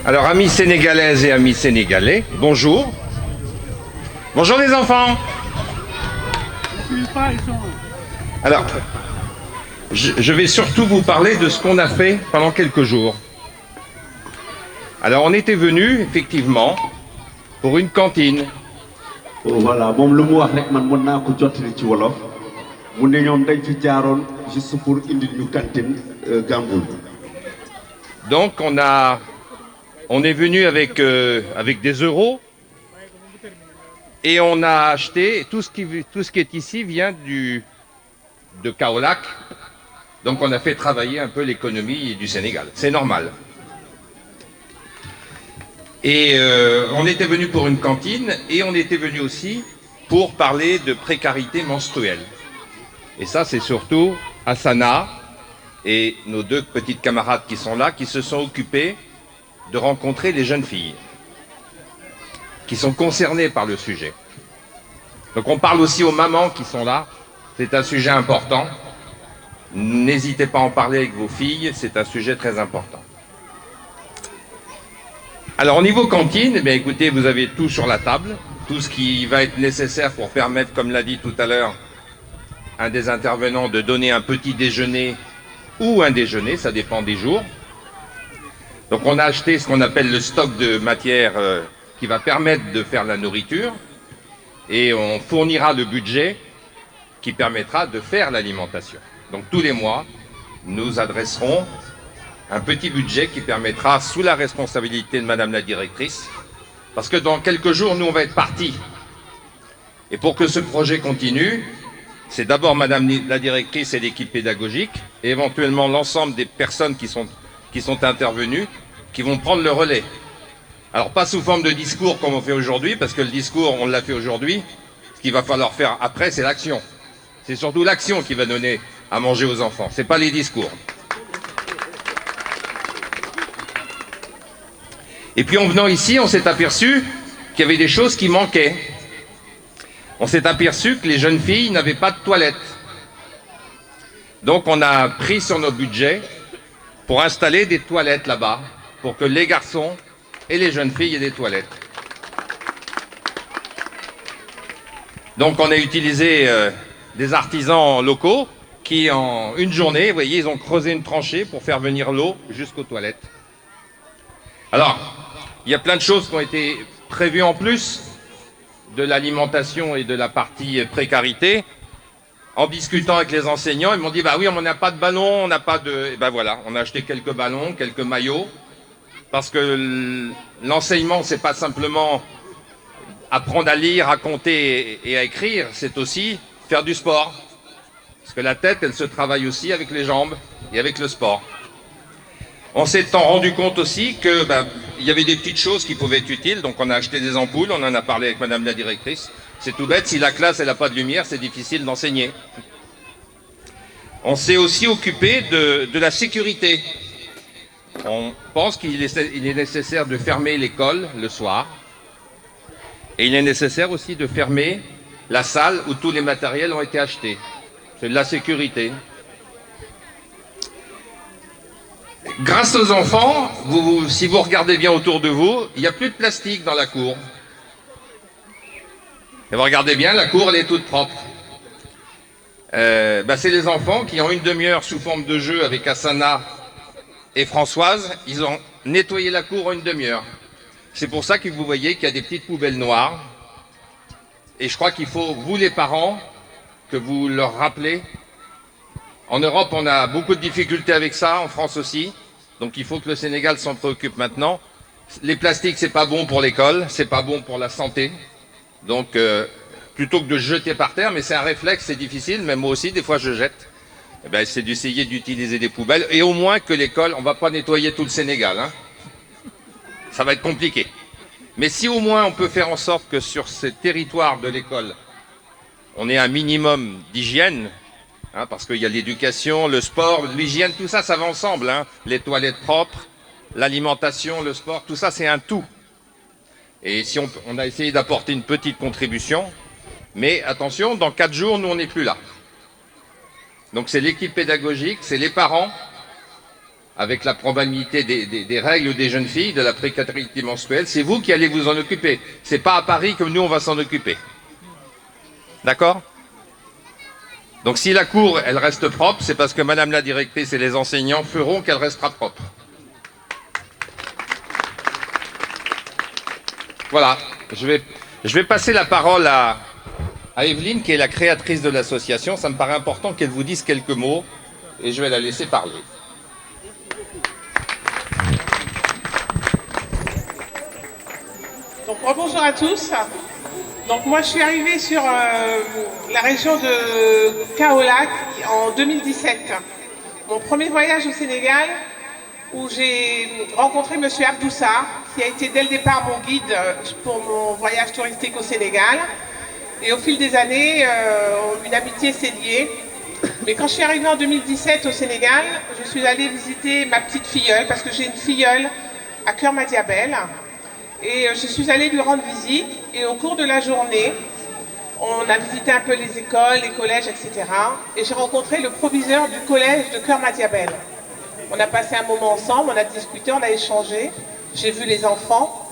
Alors, amis sénégalaises et amis sénégalais, bonjour. Bonjour les enfants. Alors, je vais surtout vous parler de ce qu'on a fait pendant quelques jours. Alors, on était venu, effectivement, pour une cantine. Voilà, moom lu mu wax rek man mën naa ko jottali ci wolof mu ne ñoom dañ fi jaaroon juste pour indi ñu cantine Gamboul. Donc, on est venu avec des euros et on a acheté tout ce qui est ici vient de Kaolack. Donc on a fait travailler un peu l'économie du Sénégal. C'est normal. Et on était venu pour une cantine et on était venu aussi pour parler de précarité menstruelle. Et ça, c'est surtout Hassana et nos 2 petites camarades qui sont là, qui se sont occupés de rencontrer les jeunes filles qui sont concernées par le sujet. Donc on parle aussi aux mamans qui sont là. C'est un sujet important. N'hésitez pas à en parler avec vos filles, c'est un sujet très important. Alors au niveau cantine, eh bien, écoutez, vous avez tout sur la table, tout ce qui va être nécessaire pour permettre, comme l'a dit tout à l'heure un des intervenants de donner un petit déjeuner ou un déjeuner, ça dépend des jours. Donc on a acheté ce qu'on appelle le stock de matière qui va permettre de faire la nourriture et on fournira le budget qui permettra de faire l'alimentation. Donc tous les mois, nous adresserons un petit budget qui permettra, sous la responsabilité de Madame la directrice, parce que dans quelques jours, nous on va être partis. Et pour que ce projet continue, c'est d'abord Madame la directrice et l'équipe pédagogique, et éventuellement l'ensemble des personnes qui sont intervenues, qui vont prendre le relais. Alors pas sous forme de discours comme on fait aujourd'hui, parce que le discours, on l'a fait aujourd'hui. Ce qu'il va falloir faire après, c'est l'action. C'est surtout l'action qui va donner à manger aux enfants, c'est pas les discours. Et puis en venant ici, on s'est aperçu qu'il y avait des choses qui manquaient. On s'est aperçu que les jeunes filles n'avaient pas de toilettes. Donc on a pris sur notre budget pour installer des toilettes là-bas, pour que les garçons et les jeunes filles aient des toilettes. Donc on a utilisé des artisans locaux qui en une journée, vous voyez, ils ont creusé une tranchée pour faire venir l'eau jusqu'aux toilettes. Alors, il y a plein de choses qui ont été prévues en plus de l'alimentation et de la partie précarité. En discutant avec les enseignants, ils m'ont dit, bah oui, on n'a pas de ballon, on n'a pas de... Et ben voilà, on a acheté quelques ballons, quelques maillots, parce que l'enseignement, c'est pas simplement apprendre à lire, à compter et à écrire, c'est aussi faire du sport. Parce que la tête, elle se travaille aussi avec les jambes et avec le sport. On s'est rendu compte aussi que il y avait des petites choses qui pouvaient être utiles, donc on a acheté des ampoules, on en a parlé avec Madame la directrice. C'est tout bête, si la classe n'a pas de lumière, c'est difficile d'enseigner. On s'est aussi occupé de la sécurité. On pense qu'il est nécessaire de fermer l'école le soir, et il est nécessaire aussi de fermer la salle où tous les matériels ont été achetés. C'est de la sécurité. Grâce aux enfants, si vous regardez bien autour de vous, il n'y a plus de plastique dans la cour. Et vous regardez bien, la cour, elle est toute propre. C'est les enfants qui, en une demi-heure, sous forme de jeu avec Asana et Françoise, ils ont nettoyé la cour en une demi-heure. C'est pour ça que vous voyez qu'il y a des petites poubelles noires. Et je crois qu'il faut, vous les parents, que vous leur rappelez. En Europe, on a beaucoup de difficultés avec ça, en France aussi. Donc il faut que le Sénégal s'en préoccupe maintenant. Les plastiques, c'est pas bon pour l'école, c'est pas bon pour la santé. Donc plutôt que de jeter par terre, mais c'est un réflexe, c'est difficile, même moi aussi, des fois je jette. C'est d'essayer d'utiliser des poubelles. Et au moins que l'école, on va pas nettoyer tout le Sénégal, hein. Ça va être compliqué. Mais si au moins on peut faire en sorte que sur ces territoires de l'école, on ait un minimum d'hygiène, hein, parce qu'il y a l'éducation, le sport, l'hygiène, tout ça, ça va ensemble, hein. Les toilettes propres, l'alimentation, le sport, tout ça, c'est un tout. Et si on a essayé d'apporter une petite contribution, mais attention, dans 4 jours, nous, on n'est plus là. Donc c'est l'équipe pédagogique, c'est les parents, avec la probabilité des règles des jeunes filles, de la précarité menstruelle, c'est vous qui allez vous en occuper. C'est pas à Paris que nous, on va s'en occuper. D'accord ? Donc si la cour, elle reste propre, c'est parce que Madame la directrice et les enseignants feront qu'elle restera propre. Voilà, je vais passer la parole à Evelyne, qui est la créatrice de l'association. Ça me paraît important qu'elle vous dise quelques mots, et je vais la laisser parler. Donc bonjour à tous. Donc moi je suis arrivée sur la région de Kaolack en 2017. Mon premier voyage au Sénégal, où j'ai rencontré M. Abdoussa, qui a été dès le départ mon guide pour mon voyage touristique au Sénégal. Et au fil des années, une amitié s'est liée. Mais quand je suis arrivée en 2017 au Sénégal, je suis allée visiter ma petite filleule, parce que j'ai une filleule à Keur Madiabel. Et je suis allée lui rendre visite, et au cours de la journée, on a visité un peu les écoles, les collèges, etc. Et j'ai rencontré le proviseur du collège de Keur Madiabel. On a passé un moment ensemble, on a discuté, on a échangé, j'ai vu les enfants.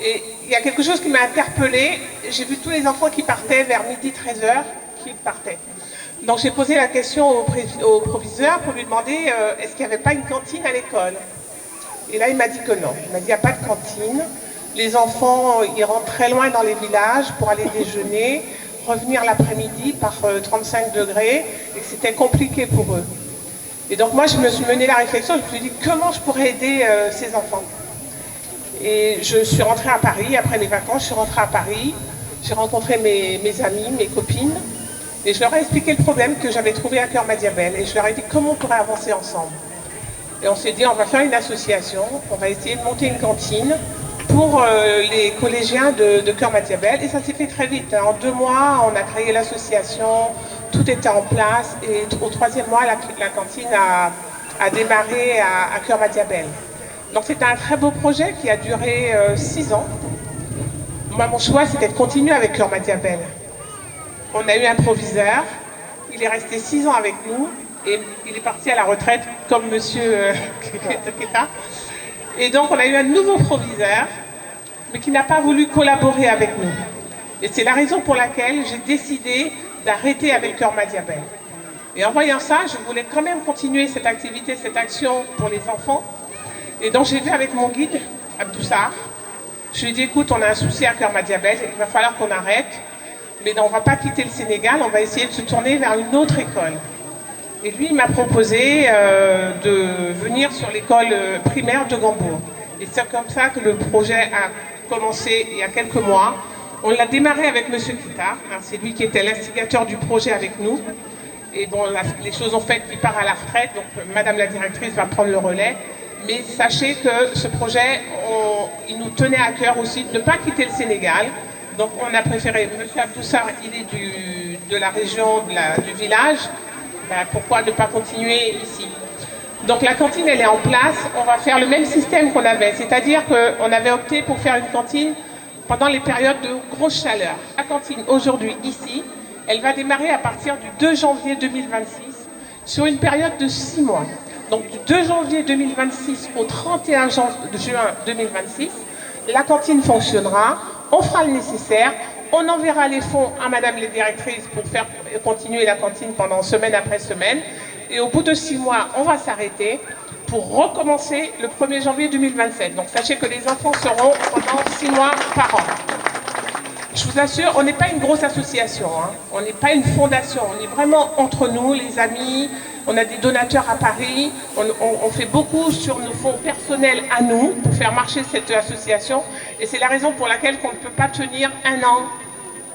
Et il y a quelque chose qui m'a interpellée, j'ai vu tous les enfants qui partaient vers midi 13h, qui partaient. Donc j'ai posé la question au proviseur pour lui demander est-ce qu'il n'y avait pas une cantine à l'école. Et là il m'a dit que non, il m'a dit il n'y a pas de cantine. Les enfants, ils rentrent très loin dans les villages pour aller déjeuner, revenir l'après-midi par 35 degrés, et que c'était compliqué pour eux. Et donc moi, je me suis mené la réflexion, je me suis dit comment je pourrais aider ces enfants. Et je suis rentrée à Paris, après les vacances, je suis rentrée à Paris, j'ai rencontré mes amis, mes copines, et je leur ai expliqué le problème que j'avais trouvé à Cœur Madiabel, et je leur ai dit comment on pourrait avancer ensemble. Et on s'est dit, on va faire une association, on va essayer de monter une cantine, pour les collégiens de Cœur Madiabel, et ça s'est fait très vite. En 2 mois, on a créé l'association, tout était en place, et au 3e mois, la cantine a démarré à Cœur Madiabel. Donc c'était un très beau projet qui a duré 6 ans. Moi, mon choix, c'était de continuer avec Cœur Madiabel. On a eu un proviseur, il est resté 6 ans avec nous, et il est parti à la retraite, comme monsieur Keta. Et donc on a eu un nouveau proviseur, mais qui n'a pas voulu collaborer avec nous. Et c'est la raison pour laquelle j'ai décidé d'arrêter avec Cœur Madiabel. Et en voyant ça, je voulais quand même continuer cette activité, cette action pour les enfants. Et donc j'ai vu avec mon guide, Abdoussar, je lui ai dit écoute, on a un souci à Cœur Madiabel, il va falloir qu'on arrête, mais on ne va pas quitter le Sénégal, on va essayer de se tourner vers une autre école. Et lui, il m'a proposé de venir sur l'école primaire de Gambourg. Et c'est comme ça que le projet a commencé il y a quelques mois. On l'a démarré avec M. Kita, c'est lui qui était l'instigateur du projet avec nous. Et bon, les choses ont fait qu'il part à la retraite, donc Madame la directrice va prendre le relais. Mais sachez que ce projet, il nous tenait à cœur aussi de ne pas quitter le Sénégal. Donc on a préféré, M. Abdoussar, il est de la région, du village. Ben, pourquoi ne pas continuer ici? Donc la cantine, elle est en place. On va faire le même système qu'on avait. C'est-à-dire qu'on avait opté pour faire une cantine pendant les périodes de grosse chaleur. La cantine, aujourd'hui, ici, elle va démarrer à partir du 2 janvier 2026 sur une période de 6 mois. Donc du 2 janvier 2026 au 31 juin 2026, la cantine fonctionnera. On fera le nécessaire. On enverra les fonds à Madame la directrice pour faire continuer la cantine pendant semaine après semaine. Et au bout de 6 mois, on va s'arrêter pour recommencer le 1er janvier 2027. Donc sachez que les enfants seront pendant 6 mois par an. Je vous assure, on n'est pas une grosse association, hein. On n'est pas une fondation, on est vraiment entre nous, les amis. On a des donateurs à Paris, on fait beaucoup sur nos fonds personnels à nous pour faire marcher cette association. Et c'est la raison pour laquelle on ne peut pas tenir 1 an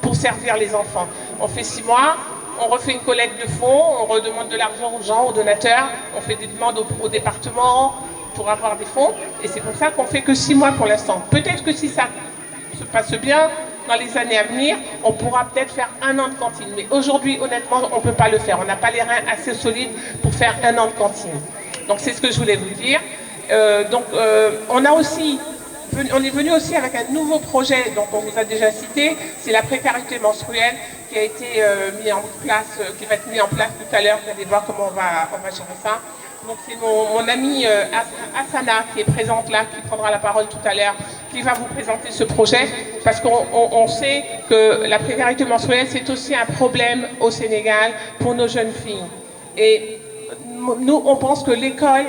pour servir les enfants. On fait 6 mois, on refait une collecte de fonds, on redemande de l'argent aux gens, aux donateurs, on fait des demandes au département pour avoir des fonds. Et c'est pour ça qu'on fait que 6 mois pour l'instant. Peut-être que si ça se passe bien, dans les années à venir, on pourra peut-être faire 1 an de cantine. Mais aujourd'hui, honnêtement, on ne peut pas le faire. On n'a pas les reins assez solides pour faire 1 an de cantine. Donc c'est ce que je voulais vous dire. On est venu aussi avec un nouveau projet dont on vous a déjà cité, c'est la précarité menstruelle qui a été mis en place, qui va être mis en place tout à l'heure. Vous allez voir comment on va gérer ça. Donc c'est mon amie Asana qui est présente là, qui prendra la parole tout à l'heure, qui va vous présenter ce projet, parce qu'on sait que la précarité menstruelle, c'est aussi un problème au Sénégal pour nos jeunes filles. Et nous, on pense que l'école,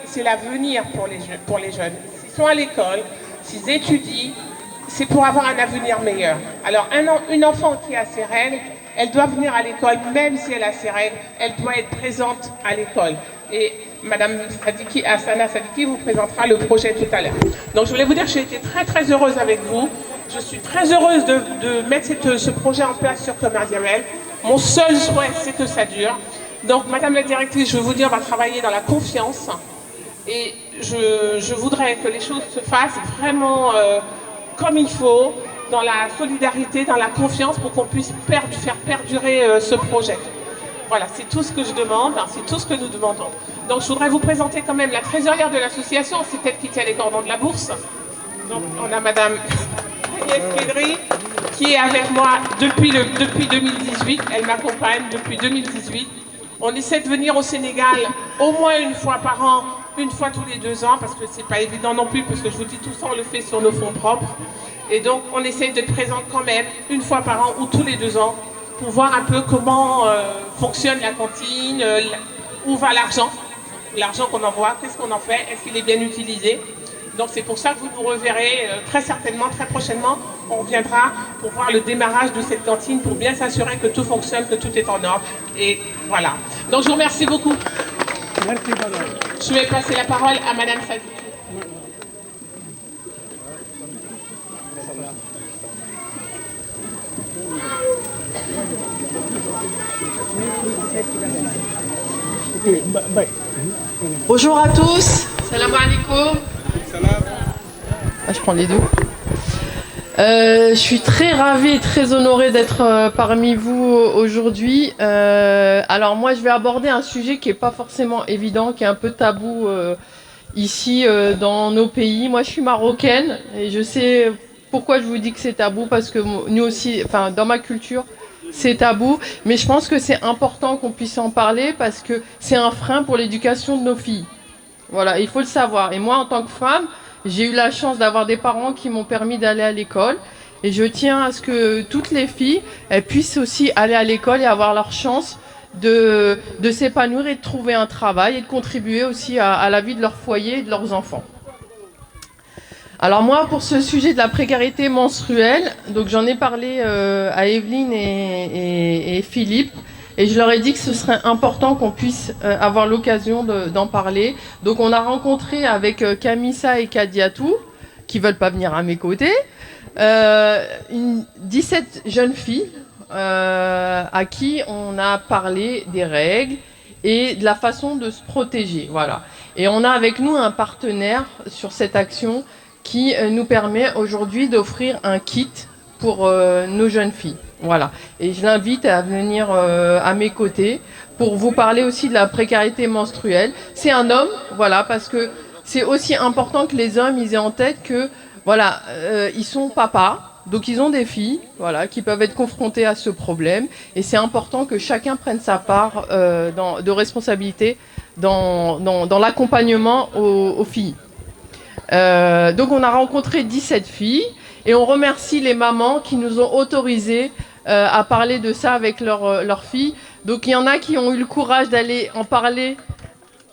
c'est l'avenir pour les jeunes. S'ils sont à l'école, s'ils étudient, c'est pour avoir un avenir meilleur. Alors une enfant qui a ses règles, elle doit venir à l'école, même si elle a ses règles, elle doit être présente à l'école. Et Madame Asana Sadiki vous présentera le projet tout à l'heure. Donc je voulais vous dire que j'ai été très très heureuse avec vous. Je suis très heureuse de mettre ce projet en place sur Cœur Madiabel. Mon seul souhait, c'est que ça dure. Donc Madame la directrice, je veux vous dire, on va travailler dans la confiance. Et je voudrais que les choses se fassent vraiment comme il faut, dans la solidarité, dans la confiance, pour qu'on puisse faire perdurer ce projet. Voilà, c'est tout ce que je demande, c'est tout ce que nous demandons. Donc je voudrais vous présenter quand même la trésorière de l'association, c'est elle qui tient les cordons de la bourse. Donc on a Madame Agnès Kédry qui est avec moi depuis 2018, elle m'accompagne depuis 2018. On essaie de venir au Sénégal au moins 1 fois par an, 1 fois tous les 2 ans, parce que c'est pas évident non plus, parce que je vous dis tout ça, on le fait sur nos fonds propres. Et donc on essaie d'être présent quand même 1 fois par an ou tous les 2 ans pour voir un peu comment fonctionne la cantine, où va l'argent qu'on envoie, qu'est-ce qu'on en fait, est-ce qu'il est bien utilisé. Donc c'est pour ça que vous nous reverrez très certainement, très prochainement. On reviendra pour voir le démarrage de cette cantine, pour bien s'assurer que tout fonctionne, que tout est en ordre. Et voilà. Donc je vous remercie beaucoup. Merci, madame. Je vais passer la parole à Madame Sadiki. Bonjour à tous. Salam alaikum. Ah, je prends les deux. Je suis très ravie et très honorée d'être parmi vous aujourd'hui. Alors moi, je vais aborder un sujet qui n'est pas forcément évident, qui est un peu tabou ici dans nos pays. Moi, je suis marocaine et je sais pourquoi je vous dis que c'est tabou, parce que nous aussi, enfin, dans ma culture, c'est tabou. Mais je pense que c'est important qu'on puisse en parler parce que c'est un frein pour l'éducation de nos filles. Voilà, il faut le savoir. Et moi, en tant que femme, j'ai eu la chance d'avoir des parents qui m'ont permis d'aller à l'école. Et je tiens à ce que toutes les filles elles puissent aussi aller à l'école et avoir leur chance de s'épanouir et de trouver un travail et de contribuer aussi à la vie de leur foyer et de leurs enfants. Alors moi, pour ce sujet de la précarité menstruelle, donc j'en ai parlé à Evelyne et Philippe. Et je leur ai dit que ce serait important qu'on puisse avoir l'occasion d'en parler. Donc on a rencontré avec Kamissa et Kadiatou, qui veulent pas venir à mes côtés, 17 jeunes filles à qui on a parlé des règles et de la façon de se protéger. Voilà. Et on a avec nous un partenaire sur cette action qui nous permet aujourd'hui d'offrir un kit pour nos jeunes filles. Voilà. Et je l'invite à venir à mes côtés pour vous parler aussi de la précarité menstruelle. C'est un homme, voilà, parce que c'est aussi important que les hommes ils aient en tête que, voilà, ils sont papas, donc ils ont des filles, voilà, qui peuvent être confrontées à ce problème. Et c'est important que chacun prenne sa part de responsabilité dans l'accompagnement aux filles. Donc on a rencontré 17 filles. Et on remercie les mamans qui nous ont autorisés à parler de ça avec leurs filles. Donc il y en a qui ont eu le courage d'aller en parler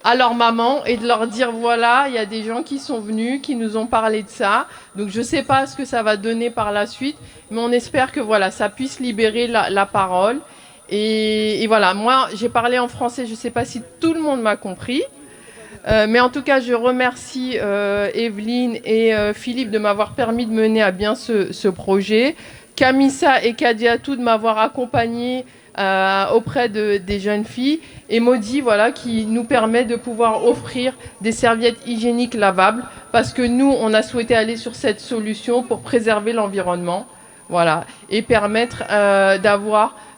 à leur maman et de leur dire voilà, il y a des gens qui sont venus, qui nous ont parlé de ça. Donc je ne sais pas ce que ça va donner par la suite, mais on espère que voilà, ça puisse libérer la parole. Et voilà, moi j'ai parlé en français, je ne sais pas si tout le monde m'a compris. Mais en tout cas, je remercie Evelyne et Philippe de m'avoir permis de mener à bien ce projet. Kamissa et Kadiatou de m'avoir accompagné auprès des jeunes filles. Et Maudit, voilà, qui nous permet de pouvoir offrir des serviettes hygiéniques lavables. Parce que nous, on a souhaité aller sur cette solution pour préserver l'environnement. Voilà. Et permettre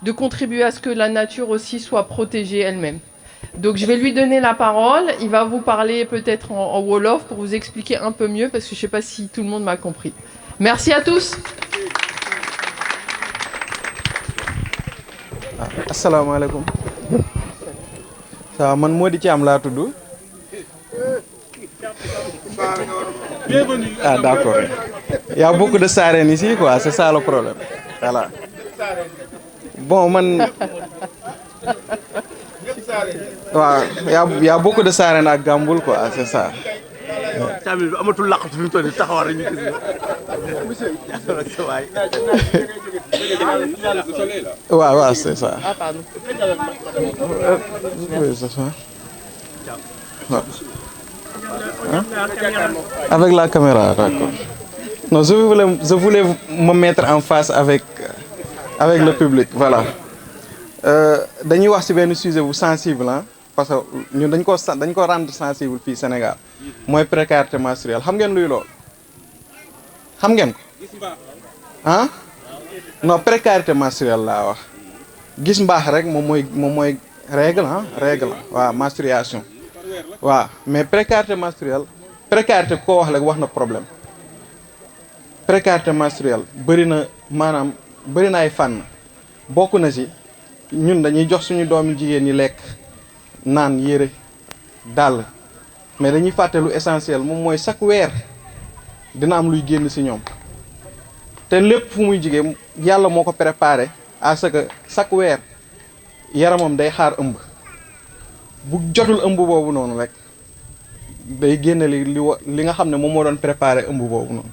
de contribuer à ce que la nature aussi soit protégée elle-même. Donc je vais lui donner la parole, il va vous parler peut-être en Wolof pour vous expliquer un peu mieux parce que je ne sais pas si tout le monde m'a compris. Merci à tous. Assalamu alaikum. Ça man Mody Thiam laa tudd. Bienvenue. Ah d'accord. Il y a beaucoup de sarènes ici quoi, c'est ça le problème. Voilà. Bon man il y a beaucoup de sarènes à Gamboul quoi, c'est ça. amatul laqatu fi mu toll nii taxawal rek ñu gis waaw c'est ça. Ah pardon. Oui, c'est ça. Ouais. Hein? Avec la caméra, d'accord. Non, je voulais me mettre en face avec le public, voilà. Dañuy wax ci benn sujet bu sensible hein, parce que ñun dañ ko rendre sensible fii Sénégal mooy précarité menstruelle xam ngeen luy lool xam ngeen ko ah non précarité menstruelle laa wax gis mbaax rek moom mooy règle ah règle waaw menstruation waaw mais précarité menstruelle précarité koo wax rek wax na problème précarité menstruelle bëri na maanaam bëri na ay fànn bokk na ci ñun dañuy jox suñu doomi jigéen ñi lekk naan yére dàll mais dañuy fàtte lu essentiel moom mooy chaque weer dina am luy génn ci ñoom te lépp fu muy jigéen yàlla moo ko préparé à ce que chaque weer yaramam day xaar ëmb bu jotul ëmb boobu noonu rek day génne li nga xam ne moom moo doon préparé ëmb boobu noonu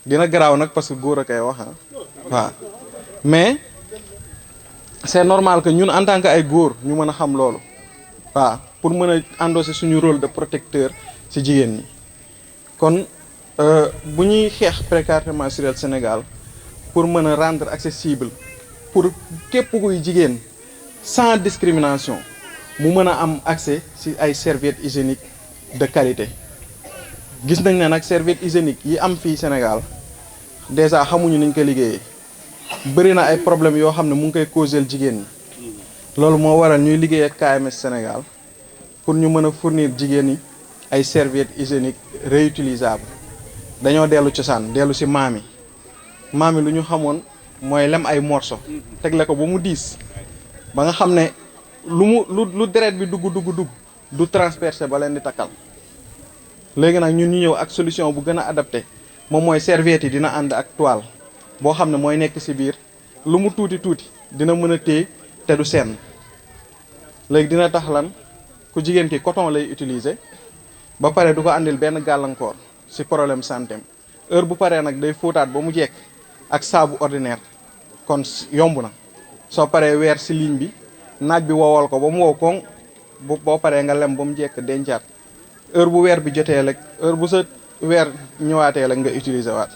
dina garaaw nag parce que góor a koy wax waaw mais c'est normal que ñun en tant que ay góor ñu mën a xam loolu waaw pour mën a endosser suñu rôle de protecteur ci jigéen ñi kon bu ñuy xeex précarité menstruelle Sénégal pour mën a rendre accessible pour képp kuy jigéen sans discrimination mu mën a am accès ci ay serviettes hygiéniques de qualité gis nañ ne nag serviettes hygiéniques yi am fii Sénégal déjà xamuñu niñ ko liggéeyee bëri na ay problèmes yoo xam ne mu ngi koy causel jigéen ñi loolu moo waral ñuy liggéey ak KMS Sénégal pour ñu mën a fournir jigéen ñi ay serviettes hygiéniques réutilisables dañoo dellu cosaan dellu ci maam yi lu ñu xamoon mooy lem ay morceau tegle ko ba mu diis ba nga xam ne lu deret bi dugg du transpercer ba leen di takkal léegi nag ñun ñu ñëw ak solution bu gën a adapté moom mooy serviette yi dina ànd ak toile boo xam ne mooy nekk ci biir lu mu tuuti dina mën a téye te du senn léegi dina tax lan ku jigéen ki coton lay utiliser ba pare du ko àndil benn gàllankoor ci problème santé heure bu paree nag day fóotaat ba mu jekk ak saabu ordinaire kon yomb na soo paree weer ci ligne bi naaj bi wowal ko ba mu wow koŋ boo paree nga lem ba mu jekk dencaat heure bu weer bi jotee rek heure bu sa weer ñëwaatee rek nga utiliser waat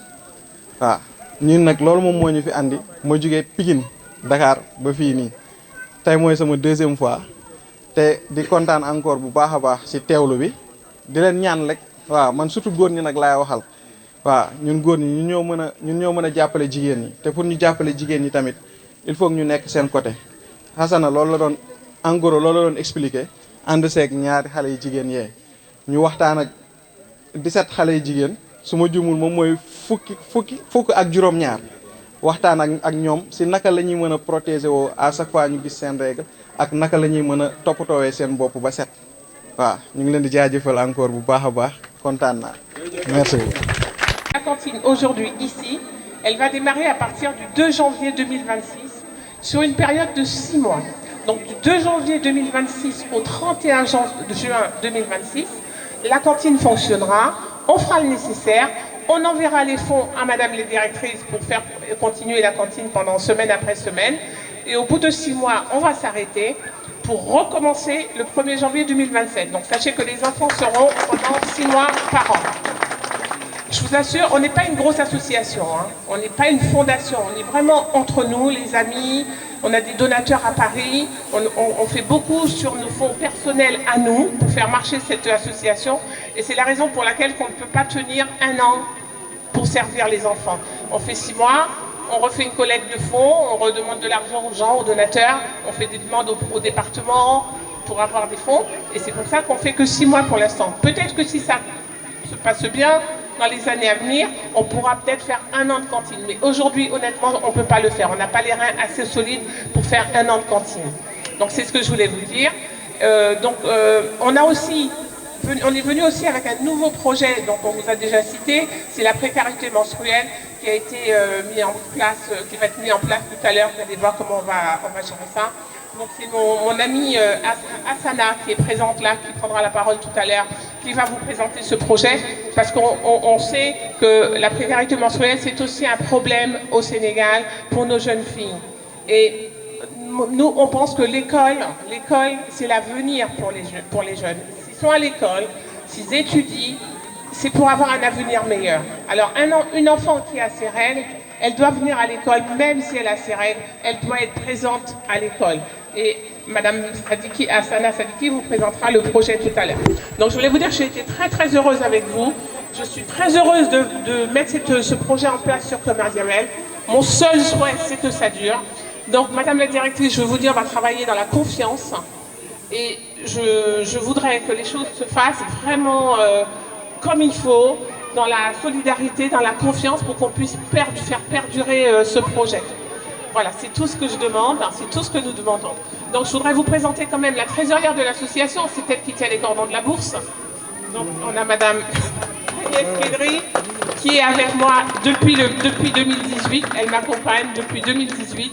waaw ñun nag loolu moom moo ñu fi andi ma jugee Pikine Dakar ba fii nii tey mooy sama deuxième fois te di kontaan encore bu baax a baax ci teewlu bi di leen ñaan rek waaw man surtout góor ñi nag laay waxal waaw ñun góor ñi ñun ñoo mën a jàppale jigéen ñi te pour ñu jàppale jigéen ñi tamit il faut que ñu nekk seen côté Hassana loolu la doon en gros loolu la doon expliquer ànd seeg ñaari xale yu jigéen yee ñu waxtaan ak 17 xale yu jigéen su ma juumul moom mooy fukk ak juróom-ñaar waxtaan ak ñoom ci naka la ñuy mën a protéger woo à chaque fois ñu gis seen règle ak naka la ñuy mën a toppatoowee seen bopp ba set waaw ñu ngi leen di jaajëfal encore bu baax a baax kontaan naa merci beaucoup. La cantine aujourd'hui ici, elle va démarrer à partir du 2 janvier 2026 sur une période de 6 mois. Donc du 2 janvier 2026 au 31 juin 2026, la cantine fonctionnera, on fera le nécessaire, on enverra les fonds à Madame les directrices pour faire continuer la cantine pendant semaine après semaine. Et au bout de 6 mois, on va s'arrêter pour recommencer le 1er janvier 2027. Donc sachez que les enfants seront pendant 6 mois par an. Je vous assure, on n'est pas une grosse association, hein. On n'est pas une fondation, on est vraiment entre nous, les amis. On a des donateurs à Paris, on fait beaucoup sur nos fonds personnels à nous pour faire marcher cette association. Et c'est la raison pour laquelle on ne peut pas tenir 1 an pour servir les enfants. On fait 6 mois, on refait une collecte de fonds, on redemande de l'argent aux gens, aux donateurs, on fait des demandes au département pour avoir des fonds. Et c'est pour ça qu'on fait que 6 mois pour l'instant. Peut-être que si ça se passe bien, dans les années à venir, on pourra peut-être faire 1 an de cantine. Mais aujourd'hui, honnêtement, on ne peut pas le faire. On n'a pas les reins assez solides pour faire 1 an de cantine. Donc c'est ce que je voulais vous dire. On est venu aussi avec un nouveau projet, donc on vous a déjà cité, c'est la précarité menstruelle qui a été mis en place, qui va être mis en place tout à l'heure. Vous allez voir comment on va gérer ça. Donc c'est mon amie Hassana qui est présente là, qui prendra la parole tout à l'heure, qui va vous présenter ce projet, parce qu'on sait que la précarité menstruelle, c'est aussi un problème au Sénégal pour nos jeunes filles. Et nous, on pense que l'école, c'est l'avenir pour les jeunes. S'ils sont à l'école, s'ils étudient, c'est pour avoir un avenir meilleur. Alors une enfant qui a ses règles, elle doit venir à l'école, même si elle a ses règles, elle doit être présente à l'école. Et Madame Hassana Sadiki vous présentera le projet tout à l'heure. Donc je voulais vous dire que j'ai été très très heureuse avec vous. Je suis très heureuse de mettre ce projet en place sur Commercial. Mon seul souhait, c'est que ça dure. Donc Madame la directrice, je veux vous dire, on va travailler dans la confiance. Et je voudrais que les choses se fassent vraiment comme il faut, dans la solidarité, dans la confiance, pour qu'on puisse faire perdurer ce projet. Voilà, c'est tout ce que je demande, c'est tout ce que nous demandons. Donc je voudrais vous présenter quand même la trésorière de l'association, c'est elle qui tient les cordons de la bourse. Donc on a Madame Agnès Kédry qui est avec moi depuis 2018, elle m'accompagne depuis 2018.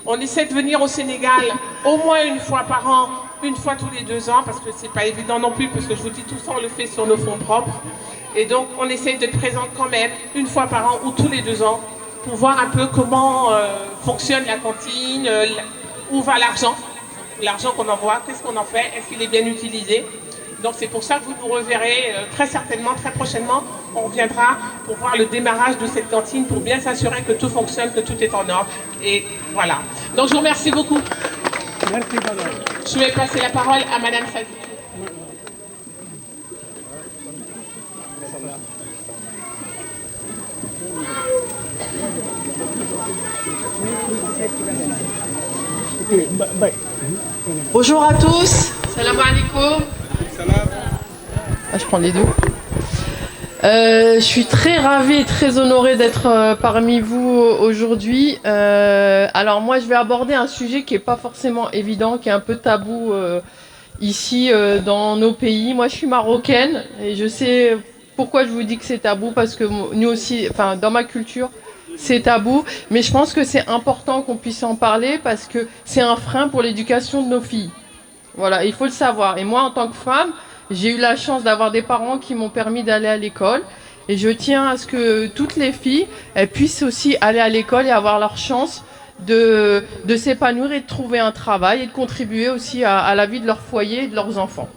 On essaie de venir au Sénégal au moins une fois par an, une fois tous les 2 ans, parce que c'est pas évident non plus, parce que je vous dis tout ça, on le fait sur nos fonds propres. Et donc, on essaie d'être présent quand même une fois par an ou tous les 2 ans pour voir un peu comment fonctionne la cantine, où va l'argent qu'on envoie, qu'est-ce qu'on en fait, est-ce qu'il est bien utilisé. Donc c'est pour ça que vous nous reverrez très certainement, très prochainement. On reviendra pour voir le démarrage de cette cantine pour bien s'assurer que tout fonctionne, que tout est en ordre. Et voilà. Donc je vous remercie beaucoup. Merci, madame. Je vais passer la parole à Madame Sadiki. Bonjour à tous. Salam alaikum. Ah, je prends les deux. Je suis très ravie et très honorée d'être parmi vous aujourd'hui. Alors moi, je vais aborder un sujet qui n'est pas forcément évident, qui est un peu tabou ici dans nos pays. Moi, je suis marocaine et je sais pourquoi je vous dis que c'est tabou, parce que nous aussi, enfin, dans ma culture, c'est tabou. Mais je pense que c'est important qu'on puisse en parler parce que c'est un frein pour l'éducation de nos filles. Voilà, il faut le savoir. Et moi, en tant que femme, j'ai eu la chance d'avoir des parents qui m'ont permis d'aller à l'école. Et je tiens à ce que toutes les filles, elles puissent aussi aller à l'école et avoir leur chance de s'épanouir et de trouver un travail et de contribuer aussi à la vie de leur foyer et de leurs enfants.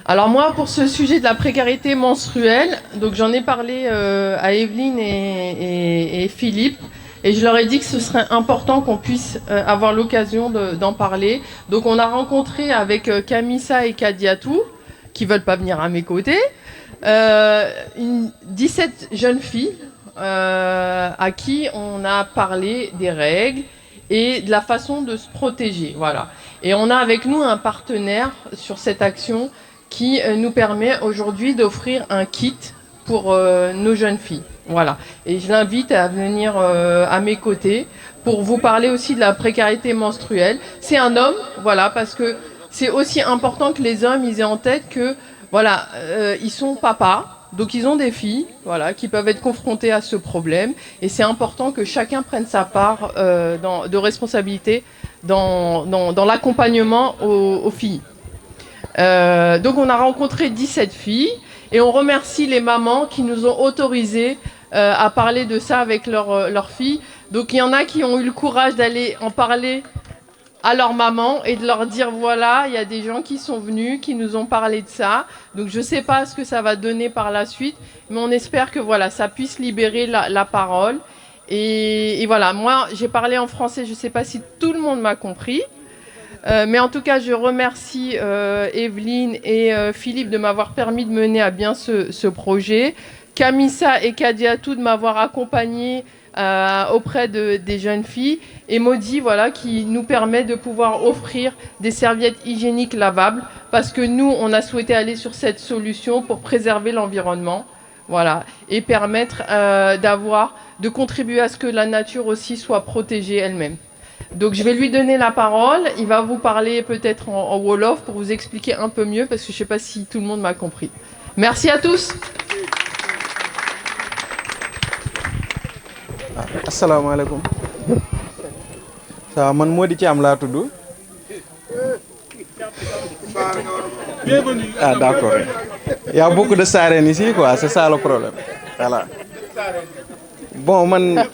Alors moi, pour ce sujet de la précarité menstruelle, donc j'en ai parlé à Evelyne et Philippe. Et je leur ai dit que ce serait important qu'on puisse avoir l'occasion d'en parler. Donc on a rencontré avec Kamissa et Kadiatou, qui ne veulent pas venir à mes côtés, 17 jeunes filles à qui on a parlé des règles et de la façon de se protéger. Voilà. Et on a avec nous un partenaire sur cette action qui nous permet aujourd'hui d'offrir un kit pour nos jeunes filles. Voilà. Et je l'invite à venir à mes côtés pour vous parler aussi de la précarité menstruelle. C'est un homme, voilà, parce que c'est aussi important que les hommes ils aient en tête que, voilà, ils sont papas, donc ils ont des filles, voilà, qui peuvent être confrontées à ce problème. Et c'est important que chacun prenne sa part de responsabilité dans l'accompagnement aux filles. Donc on a rencontré 17 filles et on remercie les mamans qui nous ont autorisé à parler de ça avec leurs filles. Donc il y en a qui ont eu le courage d'aller en parler à leur maman et de leur dire voilà, il y a des gens qui sont venus, qui nous ont parlé de ça. Donc je ne sais pas ce que ça va donner par la suite, mais on espère que voilà, ça puisse libérer la parole. Et voilà, moi j'ai parlé en français, je ne sais pas si tout le monde m'a compris. Mais en tout cas, je remercie Evelyne et Philippe de m'avoir permis de mener à bien ce projet. Kamissa et Kadiatou de m'avoir accompagnée auprès des jeunes filles. Et Maudit, voilà, qui nous permet de pouvoir offrir des serviettes hygiéniques lavables. Parce que nous, on a souhaité aller sur cette solution pour préserver l'environnement. Voilà, et permettre de contribuer à ce que la nature aussi soit protégée elle-même. Donc je vais lui donner la parole, il va vous parler peut-être en Wolof pour vous expliquer un peu mieux parce que je ne sais pas si tout le monde m'a compris. Merci à tous. Assalamu alaikum. Ça, man Modi Thiam laa tudd. Bienvenue. Ah d'accord. Il y a beaucoup de sarènes ici quoi, c'est ça le problème. Voilà. Bon man.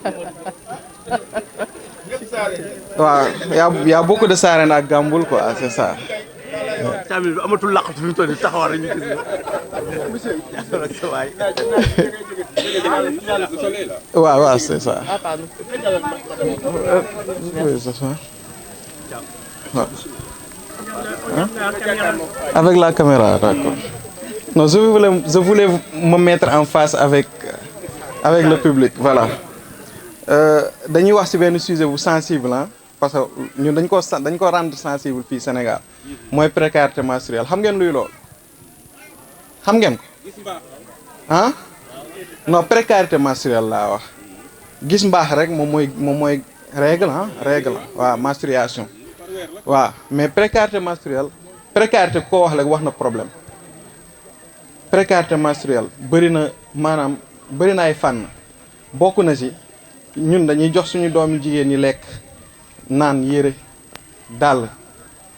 waaw y a beaucoup de sarènes à Gamboul quoi, c'est ça. amatul laqatu fi mu toll nii taxawal rek ñu waaw waaw c'est ça. Ah pardon. Oui, c'est ça. Ouais. Hein? Avec la caméra, d'accord. Non, je voulais me mettre en face avec le public, voilà. Dañuy wax ci benn sujet bu sensible hein, parce que ñun dañ ko rendre sensible fii Sénégal mooy précarité menstruelle xam ngeen luy lool xam ngeen ko ah non précarité menstruelle laa wax gis mbaax rek moom mooy règle ah règle waaw menstruation waaw mais précarité menstruelle précarité koo wax rek wax na problème précarité menstruelle bëri na maanaam bëri na ay fànn bokk na ci ñun dañuy jox suñu doomi jigéen ñi lekk naan yére dàll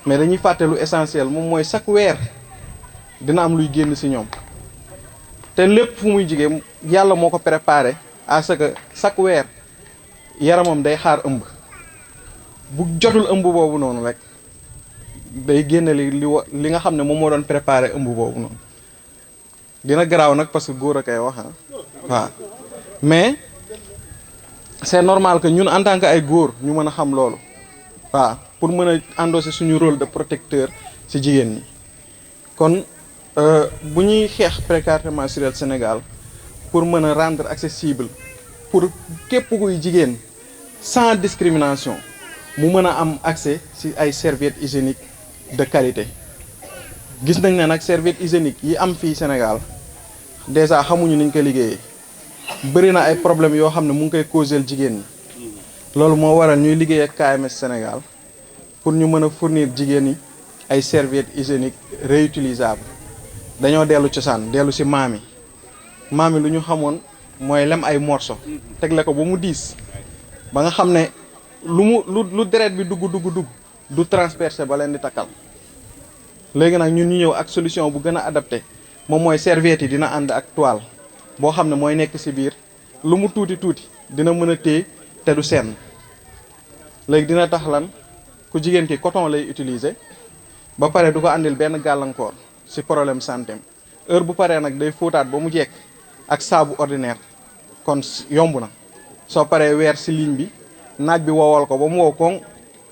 mais dañuy fàtte lu essentiel moom mooy chaque weer dina am luy génn ci ñoom te lépp fu muy jigee yàlla moo ko préparé à ce que chaque weer yaramam day xaar ëmb bu jotul ëmb boobu noonu rek day génne li nga xam ne moom moo doon préparé ëmb boobu noonu dina garaaw nag parce que góor a koy wax waaw mais c'est normal que ñun en tant que ay góor ñu mën a xam loolu waaw pour mën a endosser suñu rôle de protecteur ci jigéen ñi kon bu ñuy xeex précarité menstruelle Sénégal pour mën a rendre accessible pour képp kuy jigéen sans discrimination mu mën a am accès ci ay serviettes hygiéniques de qualité gis nañ ne nag serviettes hygiéniques yi am fii Sénégal déjà xamuñu niñ ko liggéeyee bëri na ay problèmes yoo xam ne mu ngi koy causel jigéen ñi loolu moo waral ñuy liggéey ak KMS Sénégal pour ñu mën a fournir jigéen ñi ay serviettes hygiéniques réutilisables dañoo dellu cosaan dellu ci maam yi lu ñu xamoon mooy lem ay morceaux tegle ko ba mu diis ba nga xam ne lu deret bi dugg du transpercer ba leen di takkal léegi nag ñun ñu ñëw ak solution bu gën a adapté moom mooy serviette yi dina ànd ak toile boo xam ne mooy nekk ci biir lu mu tuuti dina mën a téye te du senn léegi dina tax lan ku jigéen ki coton lay utiliser ba pare du ko àndil benn gàllankoor ci problème santé heure bu paree nag day fóotaat ba mu jekk ak saabu ordinaire kon yomb na soo paree weer ci ligne bi naaj bi wowal ko ba mu wow koŋ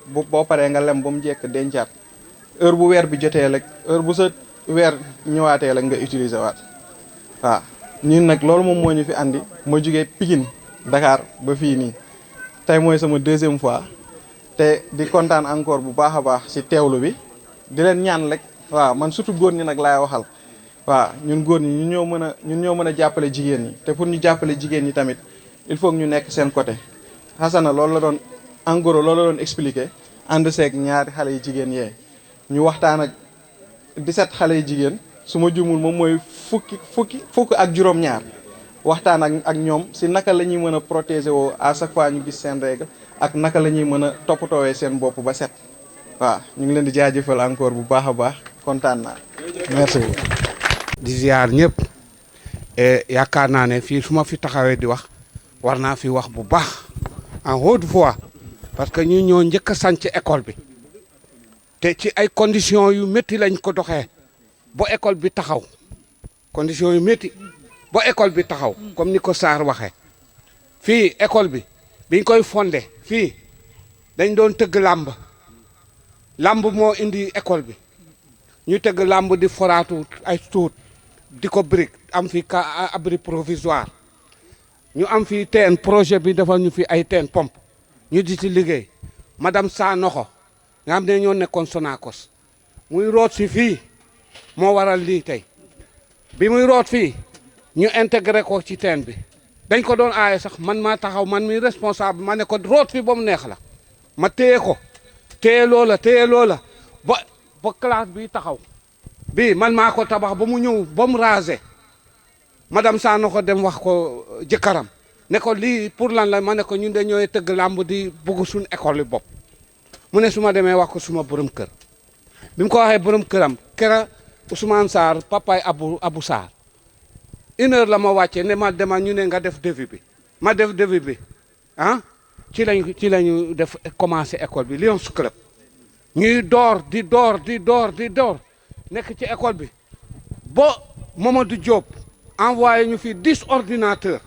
boo paree nga lem ba mu jekk dencaat heure bu weer bi jotee rek heure bu sa weer ñëwaatee rek nga utiliser waat waaw ñun nag loolu moom moo ñu fi andi ma jugee Pikine Dakar ba fii nii tey mooy sama 2e fois te di kontaan encore bu baax a baax ci teewlu bi di leen ñaan rek waaw man surtout góor ñi nag laay waxal waaw ñun góor ñi ñun ñoo mën a jàppale jigéen ñi te pour ñu jàppale jigéen ñi tamit il faut que ñu nekk seen côté Hassana loolu la doon en gros loolu la doon expliquer ànd seeg ñaari xale yi jigéen yee ñu waxtaan ak 17 xale yi jigéen su ma jumul moom mooy fukk ak juróom-ñaar waxtaan ak ñoom ci naka la ñuy mën a protéger woo à chaque fois ñu gis seen règle ak naka la ñuy mën a toppatoowee seen bopp ba set waaw ñu ngi leen di jaajëfal encore bu baax a baax kontaan naa merci beaucoup. di ziar ñëpp yaakaar naa ne fii su ma fi taxawee di wax war naa fi wax bu baax en haute voix parce que ñu ñoo njëkk a sanc école bi te ci ay conditions yu métti lañ ko doxee ba école bi taxaw conditions yu métti ba école bi taxaw comme ni ko Sarr waxee fii école bi biñ koy fondé fii dañ doon tëgg làmb moo indi école bi ñu tëgg làmb di foraatu ay tuut di ko brique am fi abri provisoire ñu am fi teen projet bi defal ñu fi ay teen pompe ñu di ci liggéey madame Sanoxo nga xam ne ñoo nekkoon Sonacos muy root si fii moo waral lii tey bi muy root fii ñu intégré ko ci teen bi dañ ko doon aaye sax man maa taxaw man mi responsable ma ne ko root fii ba mu neex la ma téye ko téye loola ba classe bi taxaw bii man maa ko tabax ba mu ñëw ba mu rasé madame Sanoxo dem wax ko jëkkëram ne ko lii pour lan la ma ne ko ñun de ñooy tëgg làmb di bugg suñu école yi bopp mu ne su ma demee wax ko suma borom kër bi mu ko waxee borom këram kera Ousmane Sarr papaay Abou Sarr 1 heure la ma wàccee ne ma dema ñu ne nga def devis bi ma def devis bi ah ci lañu def commencé école bi Lions Club ñuy door nekk ci école bi ba Mamadou Diop envoyé ñu fi 10 ordinateurs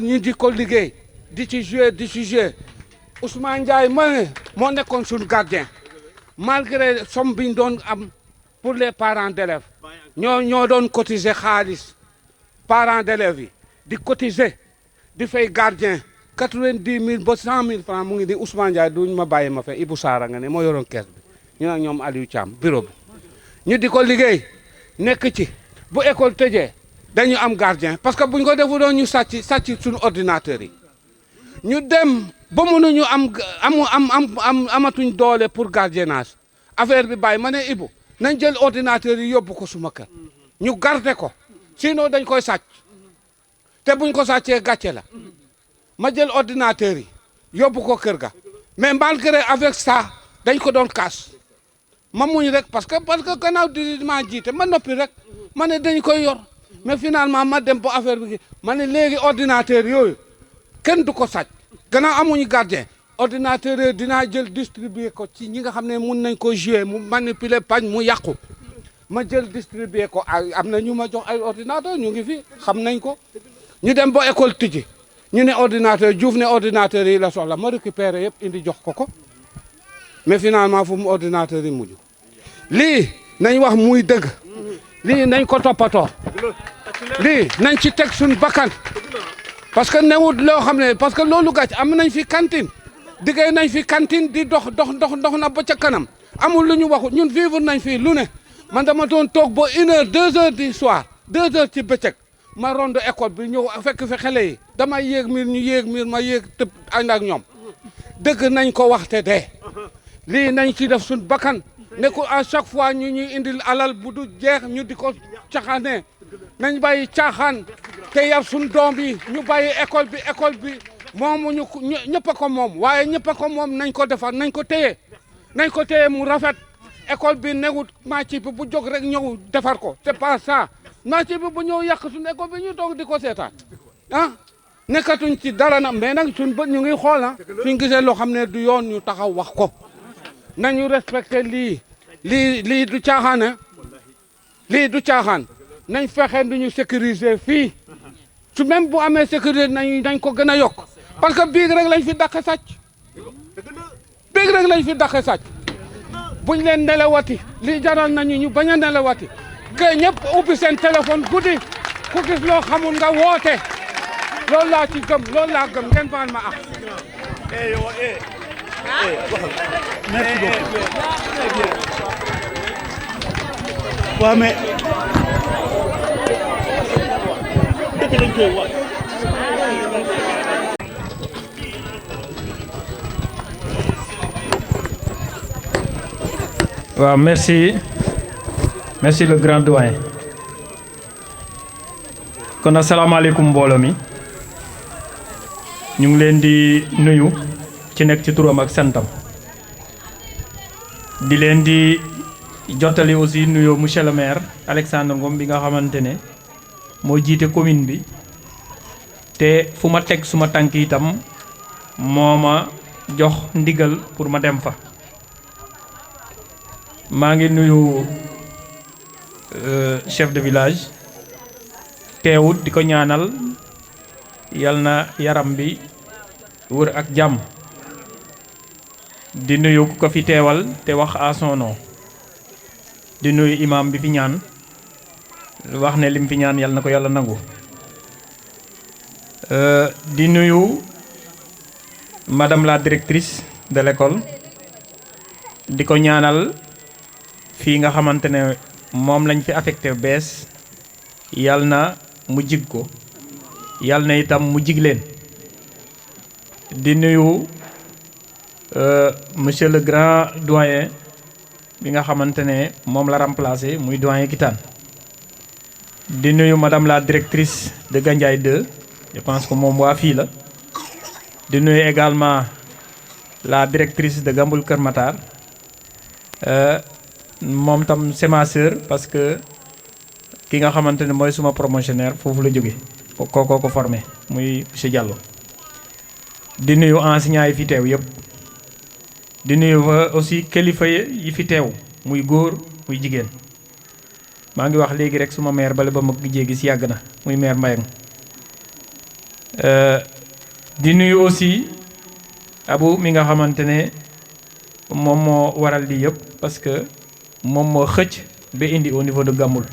ñu di ko liggéey di ci jouer Ousmane Ndiaye moo nekkoon suñu gardien malgré somme bi ñu doon am pour les parents d'élèves ñoo doon cotiser xaalis parents d'élèves yi di cotiser di fay gardien 90 000 ba 100 000 francs mu ngi di Ousmane Ndiaye duñ ma bàyyi ma fay Ibou Sara nga ne moo yoroon kees bi ñu nag ñoom Aliou Thiam bureau bi ñu di ko liggéey nekk ci bu école tëjee dañu am gardien parce que buñ ko defu doon ñu sàcc suñu ordinateurs yi ñu dem ba mënuñu amatuñ doole pour gardiennage affaire bi bàyyi ma ne Ibou nañ jël ordinateur yi yóbbu ko suma kër ñu garder ko sinon dañ koy sàcc te buñ ko sàccee gàcce la ma jël ordinateur yi yóbbu ko kër ga mais malgré avec ça dañ ko doon kaas ma muñ rek parce que gannaaw di maa jiite ma noppi rek ma ne dañ koy yor mais finalement ma dem ba affaire bi ma ne léegi ordinateur yooyu kenn du ko sàcc gannaaw amuñu gardien ordinateur yooyu dinaa jël distribuer ko ci ñi nga xam ne mun nañ ko jouer mu manipuler pañ mu yàqu ma jël distribuer ko am na ñu ma jox ay ordinateur ñu ngi fi xam nañ ko ñu dem ba école tijji ñu ne ordinateur Diouf ne ordinateur yi la soxla ma récupéré yëpp indi jox ko mais finalement fu mu ordinateur yi mujj lii nañ wax muy dëgg lii nañ ko toppatoo lii nañ ci teg suñ bakkan parce que newut loo xam ne parce que loolu gàcc am nañ fi cantine diggéey nañ fi cantine di dox na ba ca kanam amul lu ñu waxu ñun vivre nañ fii lu ne man dama doon toog ba 1 heure 2 heures du soir 2 heures ci bëccëg ma rondo école bi ñëw fekk fi xale yi damay yéeg miir ñu yéeg miir ma yéeg tëb ànd ak ñoom dëgg nañ ko waxte dee lii nañ ci def suñ bakkan ne ko à chaque fois ñu ñuy indil alal bu du jeex ñu di ko caxaane nañ bàyyi caaxaan te yar suñ doom yi ñu bàyyi école bi moomu ñu ñëpp a ko moom waaye ñëpp a ko moom nañ ko defar nañ ko téye mu rafet école bi newut màcc bi bu jóg rek ñëw defar ko c'est pas ça màcc bi bu ñëw yàq suñ école bi ñu toog di ko seetaan ah nekkatuñ ci dara na mais nag suñ bët ñu ngi xool na suñ gisee loo xam ne du yoon ñu taxaw wax ko nañu respecté lii du caaxaan lii du caaxaan nañ fexe du ñu sécuriser fii su même bu amee sécurité nañ ko gën a yokk parce que biig rek lañ fi dàqe sàcc buñ leen nelawati lii jaral nañu ñu bañ a nelawati que ñëpp ubbi seen téléphone guddi ku gis loo xamul nga woote loolu laa ci gëm loolu laa gëm ngeen baal ma ak merci beaucoup waaw mais waaw merci le grand doyen kon asalaamaaleykum mbooloo mi ñu ngi leen di nuyu ci nekk ci turam ak santam di leen di jottali aussi nuyoo monsieur le maire Alexandre Ngom bi nga xamante ne moo jiite commune bi te fu ma teg suma tànk itam moo ma jox ndigal pour ma dem fa maa ngi nuyu chef de village teewut di ko ñaanal yal na yaram bi wër ak jàmm di nuyu ku ko fi teewal te wax à son nom di nuyu imam bi fi ñaan wax ne lim fi ñaan yal na ko yàlla nangu di nuyu madame la directrice de l'école di ko ñaanal fii nga xamante ne moom lañ fi affecté bees yal na mu jig ko yal na itam mu jig leen di nuyu monsieur le grand doyen bi nga xamante ne moom la remplacé muy doyen Kitane di nuyu madame la directrice de Gandiaye 2 je pense que moom waa fii la di nuyu également la directrice de Gamboul Kër Matar moom tam c'est ma sœur parce que ki nga xamante ne mooy suma promotionnaire foofu la jóge kookoo ko formé muy monsieur Diallo di nuyu enseignants yi fi teew yëpp di nuyu aussi kilifa yi fi teew muy góor muy jigéen maa ngi wax léegi rek suma maire bale ba ma gijee gis yàgg na muy maire Mbayang di nuyu aussi Abou mi nga xamante ne moom moo waral lii yëpp parce que moom moo xëcc ba indi au niveau de Gamboul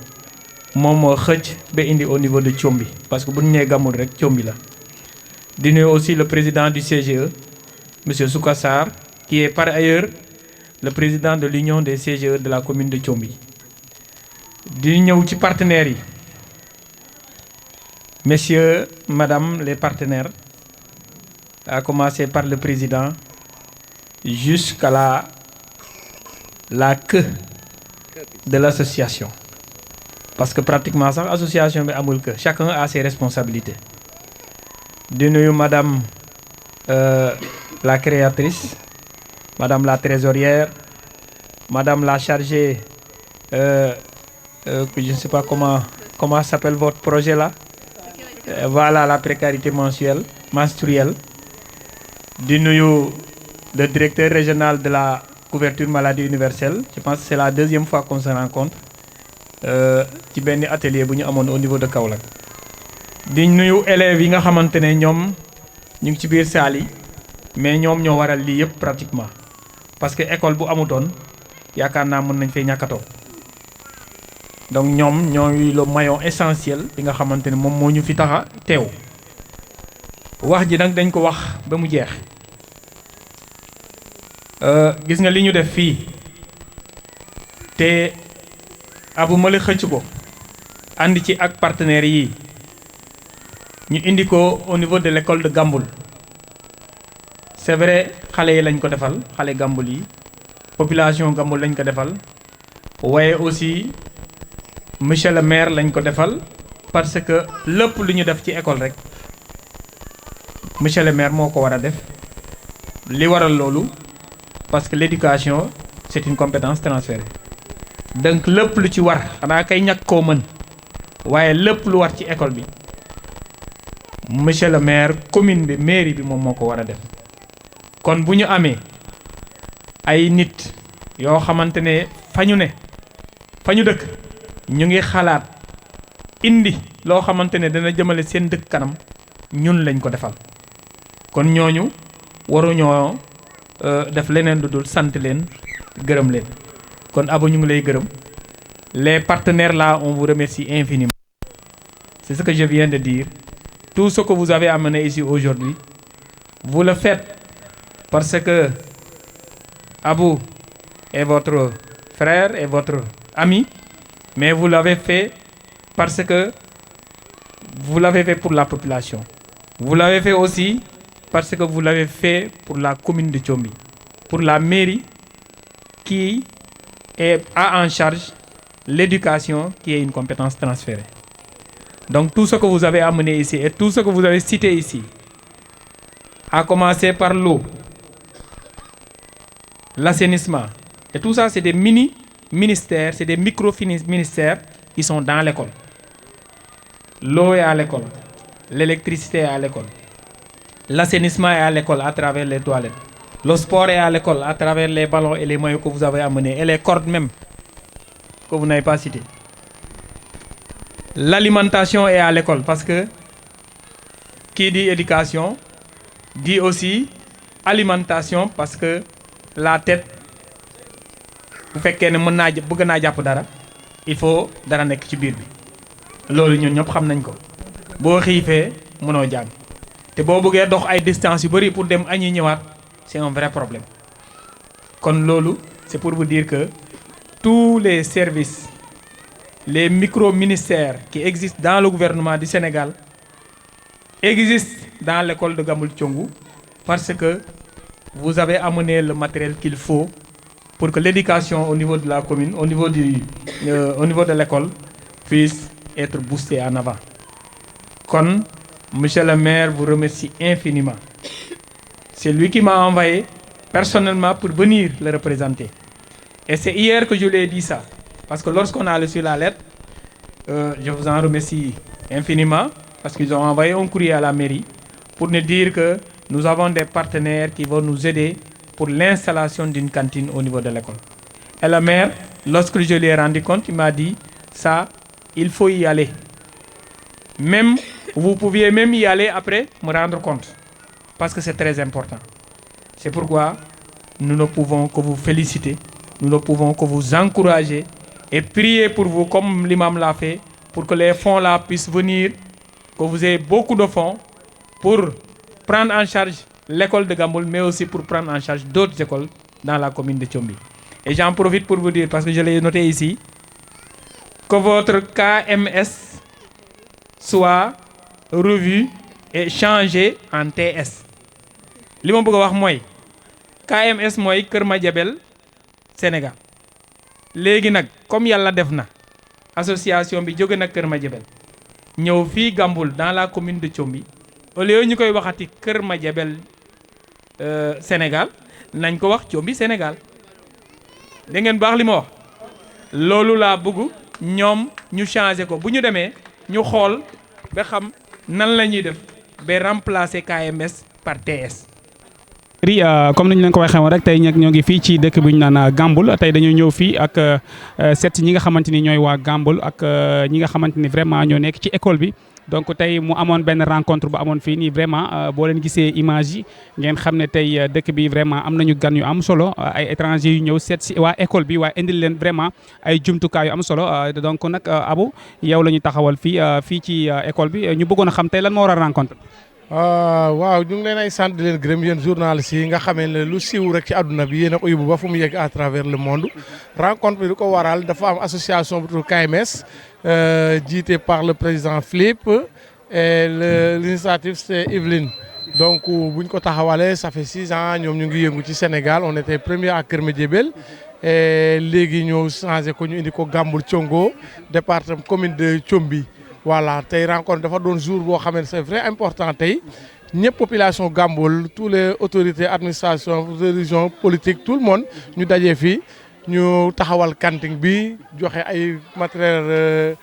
moom moo xëcc ba indi au niveau de Thiomby parce que bu ñu nee Gamboul rek Thiomby la di nuyu aussi le président du CGE monsieur Souka Sarr qui est par ailleurs le président de l'union des CGE de la commune de Thiomby di ñëw ci partenaires yi messieurs madame les partenaires à commencer par le président jusqu'à la queue de l'association parce que pratiquement sax association bi amul que chacun a ses responsabilités di nuyu madame la créatrice Madame la trésorière, Madame la chargée, je ne sais pas comment s'appelle votre projet là. Voilà, la précarité menstruelle. Du nuyu le directeur régional de la couverture maladie universelle. Je pense que c'est la deuxième fois qu'on se rencontre ci benn atelier bu ñu amoon au niveau de Kaolack. Di nuyu élèves yi nga xamante ne ñoom ñu ngi ci biir saal yi mais ñoom ñoo waral lii yëpp pratiquement parce que école bu amutoon yaakaar naa mën nañ fay ñàkkatoo. Donc ñoom ñooy le maillon essentiel bi nga xamante ne moom moo ñu fi tax a teew wax ji nag dañ ko wax ba mu jeex gis nga li ñu def fii te abu ma la xëcc ko ànd ci ak partenaires yi ñu indi ko au niveau de l'école de Gamboul. C'est vrai xale yi lañ ko defal xale Gamboul yi population Gamboul lañ ko defal waaye aussi monsieur le maire lañ ko defal parce que lépp lu ñu def ci école rek monsieur le maire moo ko war a def li waral loolu parce que l'éducation c'est une compétence transférée donc lépp lu ci war xanaa kay ñàkk koo mën waaye lépp lu war ci école bi monsieur le maire commune bi mairie bi moom moo ko war a def kon bu ñu amee ay nit yoo xamante ne fa ñu dëkk ñu ngi xalaat indi loo xamante ne dana jëmale seen dëkk kanam ñun lañ ko defal kon ñooñu waruñoo def leneen lu dul sant leen gërëm leen kon Abo ñu ngi lay gërëm les partenaires là on vous remercie infiniment. C'est ce que je viens de dire. Tout ce que vous avez amené ici aujourd'hui vous le faites parce que Abou est votre frère et votre ami, mais vous l'avez fait parce que vous l'avez fait pour la population. Vous l'avez fait aussi parce que vous l'avez fait pour la commune de Thiomby, pour la mairie qui a en charge l'éducation qui est une compétence transférée. Donc tout ce que vous avez amené ici et tout ce que vous avez cité ici, à commencer par l'eau, l'assainissement, et tout ça c'est des mini-ministères, c'est des micro-ministères qui sont dans l'école. L'eau est à l'école, l'électricité est à l'école, l'assainissement est à l'école à travers les toilettes, le sport est à l'école à travers les ballons et les maillots que vous avez amenés, et les cordes même que vous n'avez pas citées. L'alimentation est à l'école parce que qui dit éducation dit aussi alimentation parce que la tête bu fekkee ne mën naa bëgg naa jàpp dara il faut dara nekk ci biir bi loolu ñun ñëpp xam nañ ko boo xiifee mënoo jàng te boo bëggee dox ay distance yu bari pour dem añi ñëwaat c'est un vrai problème kon loolu c'est pour vous dire que tous les services, les micro-ministères qui existent dans le gouvernement du Sénégal existent dans l'école de Gamboul Thiongou parce que vous avez amené le matériel qu'il faut pour que l'éducation au niveau de la commune, au niveau de l'école puisse être boostée en avant. Kon, monsieur le maire vous remercie infiniment. C'est lui qui m'a envoyé personnellement pour venir le représenter. Et c'est hier que je lui ai dit ça. Parce que lorsqu'on a reçu la lettre, je vous en remercie infiniment parce qu'ils ont envoyé un courrier à la mairie pour nous dire que nous avons des partenaires qui vont nous aider pour l'installation d'une cantine au niveau de l'école. Et le maire, lorsque je lui ai rendu compte, il m'a dit ça, il faut y aller. Même, vous pouviez même y aller après me rendre compte parce que c'est très important. C'est pourquoi nous ne pouvons que vous féliciter, nous ne pouvons que vous encourager et prier pour vous comme l'imam l'a fait pour que les fonds là puissent venir, que vous ayez beaucoup de fonds pour prendre en charge l'école de Gamboul mais aussi pour prendre en charge d'autres écoles dans la commune de Thiomby. Et j'en profite pour vous dire, parce que je l'ai noté ici, que votre KMS soit revu et changé en TS. Li ma bëgg a wax mooy KMS mooy Kër Madiabel Sénégal léegi nag comme yàlla def na association bi jóge na Kër Madiabel ñëw fii Gamboul dans la commune de Thiomby au lieu ñu koy waxati Kër Madiabel Sénégal nañ ko wax Thiomby Sénégal da ngeen baax li ma wax loolu laa bëgg ñoom ñu changé ko bu ñu demee ñu xool ba xam nan la ñuy def ba remplacer KMS par TS. comme ni ñu leen ko waxee woon rek tey ñoo ngi fii ci dëkk bu ñu naan Gamboul tey dañoo ñëw fii ak seet ñi nga xamante ni ñooy waa Gamboul ak ñi nga xamante ni vraiment ñoo nekk ci école bi. donc tey mu amoon benn rencontre bu amoon fii nii vraiment boo leen gisee image yi ngeen xam ne tey dëkk bi vraiment am nañu gan yu am solo ay étrangers yu ñëw seet si waa école bi waaye indil leen vraiment ay jumtukaay yu am solo donc nag Abou yow la ñu taxawal fii ci école bi ñu bëggoon a xam tey lan moo war a rencontre. waaw ñu ngi leen ay sant di leen gërëm yéen journalistes yi nga xamee ne lu siiw rek ci àdduna bi yéen a ko yóbbu ba fu mu yegg à travers le monde rencontre bi lu ko waral dafa am association bu tudd KMS jiite par le président Philippe et l'initiative c'est Evelyne donc buñ ko taxawalee ça fait 6 ans ñoom ñu ngi yëngu ci Sénégal on était premier à Kër Madiabel et léegi ñoo changé ko ñu indi ko Gamboul Thiongo département commune de Thiomby. voilà tey rencontre dafa doon jour boo xam ne c'est vrai important tey ñëpp population Gamboul tous les autorités administration religion politique tout le monde ñu dajee fii ñu taxawal cantine bi joxe ay matériel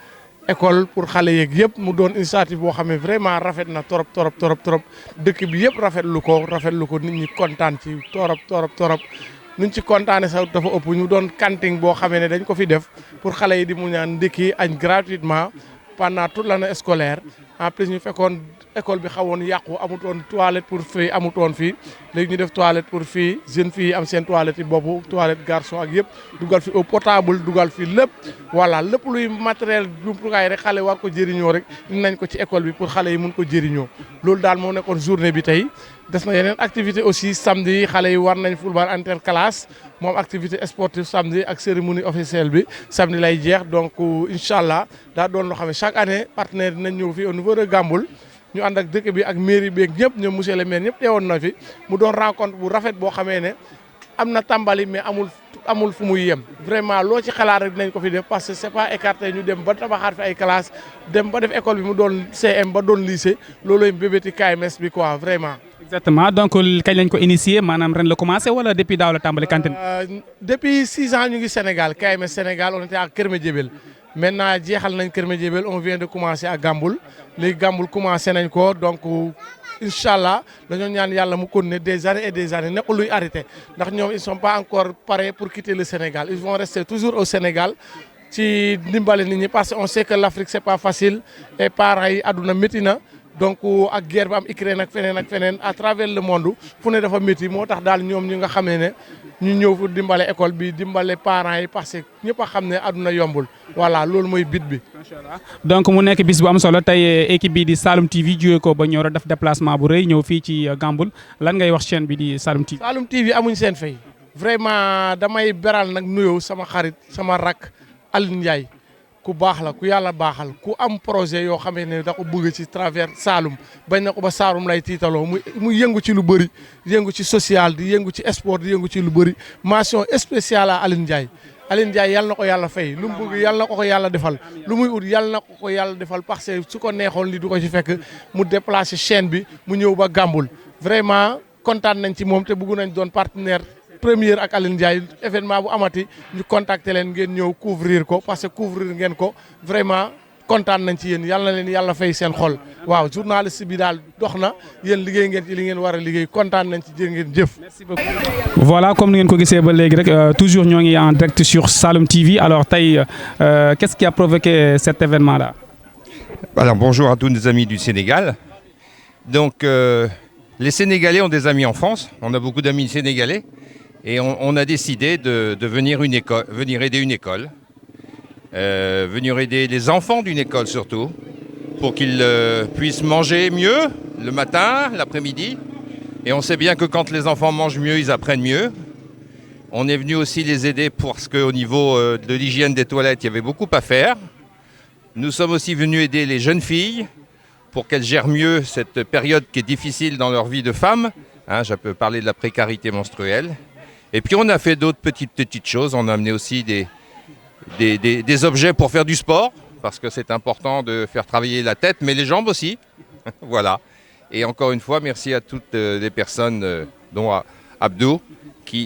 école pour xale yeeg yëpp mu doon initiative boo xam ne vraiment rafet na trop dëkk bi yëpp rafetlu ko nit ñi kontaan ci trop nuñ ci kontaane sax dafa ëpp ñu doon cantine boo xamee ne dañ ko fi def pour xale yi di mu ñaan ndékki añ gratuitement pendant toute l'année scolaire en plus ñu fekkoon école bi xawoon yàqu amutoon toilette pour filles amutoon fii léegi ñu def toilette pour filles jeunes filles am seen toilette yi boobu toilette garçon ak yëpp dugal fi eau potable dugal fi lépp voilà lépp luy matériel jumtukaay rek xale war ko jëriñoo rek nañ ko ci école bi pour xale yi mun ko jëriñoo loolu daal moo nekkoon journée bi tey des na yeneen activité aussi samedi xale yi war nañ football interclasse moom activité sportive samedi ak cérémonie officielle bi samedi lay jeex donc incha allah daa doon loo xam ne chaque année partenaire dinañ ñëw fii au niveau de Gamboul ñu ànd ak dëkk bi ak mairie bi ak ñëpp ñoom monsieur le maire ñëpp teewoon na fi mu doon rencontre bu rafet boo xamee ne am na tàmbali mais amul fu muy yem vraiment loo ci xalaat rek dinañ ko fi def parce que c'est pas écarté ñu dem ba tabaxaat fi ay classe dem ba def école bi mu doon CM ba doon lycée loolooy bébéti KMS bi quoi vraiment. exactement donc kañ lañ ko initié maanaam ren la commencé wala depuis daaw la tàmbali cantine. depuis 6 ans ñu ngi Sénégal KMS Sénégal on était à Kër Madiabel maintenant jeexal nañ Kër Madiabel on vient de commencer à Gamboul léegi Gamboul commencé nañ ko donc incha allah dañoo ñaan yàlla mu continuer des années et des années nekkul luy arrêté ndax ñoom ils sont pas encore parés pour quitter le Sénégal ils vont rester toujours au Sénégal ci ndimbale nit ñi parce que on sait que l'Afrique c'est pas facile et parents yi àdduna métti na donc ak guerre bi am Ukraine ak feneen à travers le monde fu ne dafa métti moo tax daal ñoom ñi nga xamee ne ñu ñëw fu dimbale école bi dimbale parents yi parce que ñëpp a xam ne àdduna yombul voilà loolu mooy bit bi. macha allah donc mu nekk bis bu am solo tey équipe bi di Saloum TV jógee ko ba Nioro def déplacement bu rëy ñëw fii ci Gamboul lan ngay wax chaîne bi di Saloum TV. Saloum TV amuñ seen fay vraiment damay beral nag nuyoo sama xarit sama rak Aline Ndiaye. ku baax la ku yàlla baaxal ku am projet yoo xamee ne da ko bëgg ci travers Saloum bañ na ko ba Saloum lay tiitaloo mu yëngu ci lu bëri yëngu ci social di yëngu ci sport di yëngu ci lu bëri mention spéciale à Aline Ndiaye Aline Ndiaye yàlla na ko yàlla fay lu mu bëgg yàlla na ko yàlla defal lu muy ut yàlla na ko yàlla defal parce que su ko neexoon li du ko ci fekk mu déplacer chaîne bi mu ñëw ba Gamboul vraiment kontaan nañ ci moom te bëgg nañ doon partenaire première ak Aline Ndiaye événement bu amati ñu contacter leen ngeen ñëw couvrir ko parce que couvrir ngeen ko vraiment kontaan nañ ci yéen yàlla na leen yàlla fay seen xol waaw journaliste bi daal dox na yéen liggéey ngeen ci li ngeen war a liggéey kontaan nañ ci jërë ngeen jëf. merci beaucoup. voilà comme ni ngeen ko gisee ba léegi rek toujours ñoo ngi en direct sur Saloum TV alors tey qu'est-ce qui a provoqué cet événement là. Alors bonjour à tous nos amis du Sénégal. Donc les Sénégalais ont des amis en France, on a beaucoup d'amis sénégalais. Et on a décidé de venir aider une école, venir aider les enfants d'une école surtout, pour qu'ils puissent manger mieux le matin, l'après-midi. Et on sait bien que quand les enfants mangent mieux, ils apprennent mieux. On est venu aussi les aider parce qu'au niveau de l'hygiène des toilettes, il y avait beaucoup à faire. Nous sommes aussi venus aider les jeunes filles pour qu'elles gèrent mieux cette période qui est difficile dans leur vie de femme. Hein, je peux parler de la précarité menstruelle. Et puis on a fait d'autres petites choses, on a amené aussi des objets pour faire du sport, parce que c'est important de faire travailler la tête, mais les jambes aussi. Voilà. Et encore une fois, merci à toutes les personnes, dont Abdou,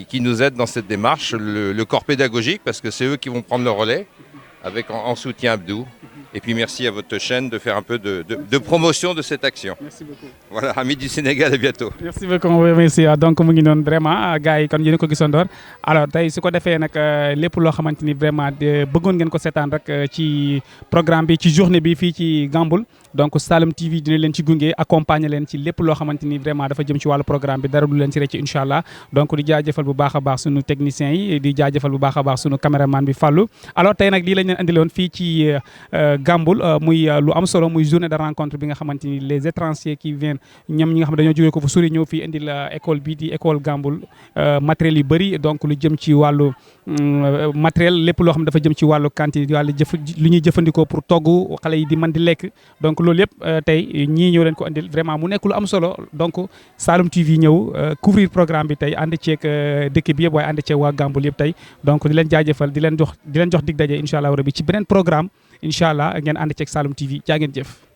qui nous aident dans cette démarche, le corps pédagogique, parce que c'est eux qui vont prendre le relais, avec en soutien Abdou. Et puis merci à votre chaîne de faire un peu de promotion de cette action. Merci beaucoup. Voilà, amis du Sénégal, à bientôt. Merci beaucoup merci donc mu ngi noonu vraiment gars yi kon yéen a ko gisandoor alors tey su ko defee nag lépp loo xamante ni vraiment bëggoon ngeen ko seetaan rek ci programme bi ci journée bi fii ci Gamboul donc Saloum TV dina leen ci gunge accompagner leen ci lépp loo xamante ni vraiment dafa jëm ci wàllu programme bi dara du leen ci rëcc incha allah donc di jaajëfal bu baax a baax sunu techniciens yi di jaajëfal bu baax a baax sunu caméraman bi Fallou alors tey nag lii lañ leen andiloon fii ci Gamboul muy lu am solo muy journée de rencontre bi nga xamante ni les étrangers qui viennent ñoom ñi nga xam ne dañoo jógee ko fu sori ñëw fii indi la école bii di école Gamboul matériel yu bëri donc lu jëm ci wàllu matériel lépp loo xam ne dafa jëm ci wàllu cantine wàllu lu ñuy jëfandikoo pour togg xale yi di mën di lekk donc loolu yëpp tey ñii ñëw leen ko andil vraiment mu nekk lu am solo donc Saloum TV ñëw couvrir programme bi tey ànd ceeg dëkk bi yëpp waaye ànd ceeg waa Gamboul yëpp tey donc di leen jaajëfal di leen jox dig daje incha allah rabi ci beneen programme incha allah ngeen ànd ceeg Saloum TV jaa ngeen jëf.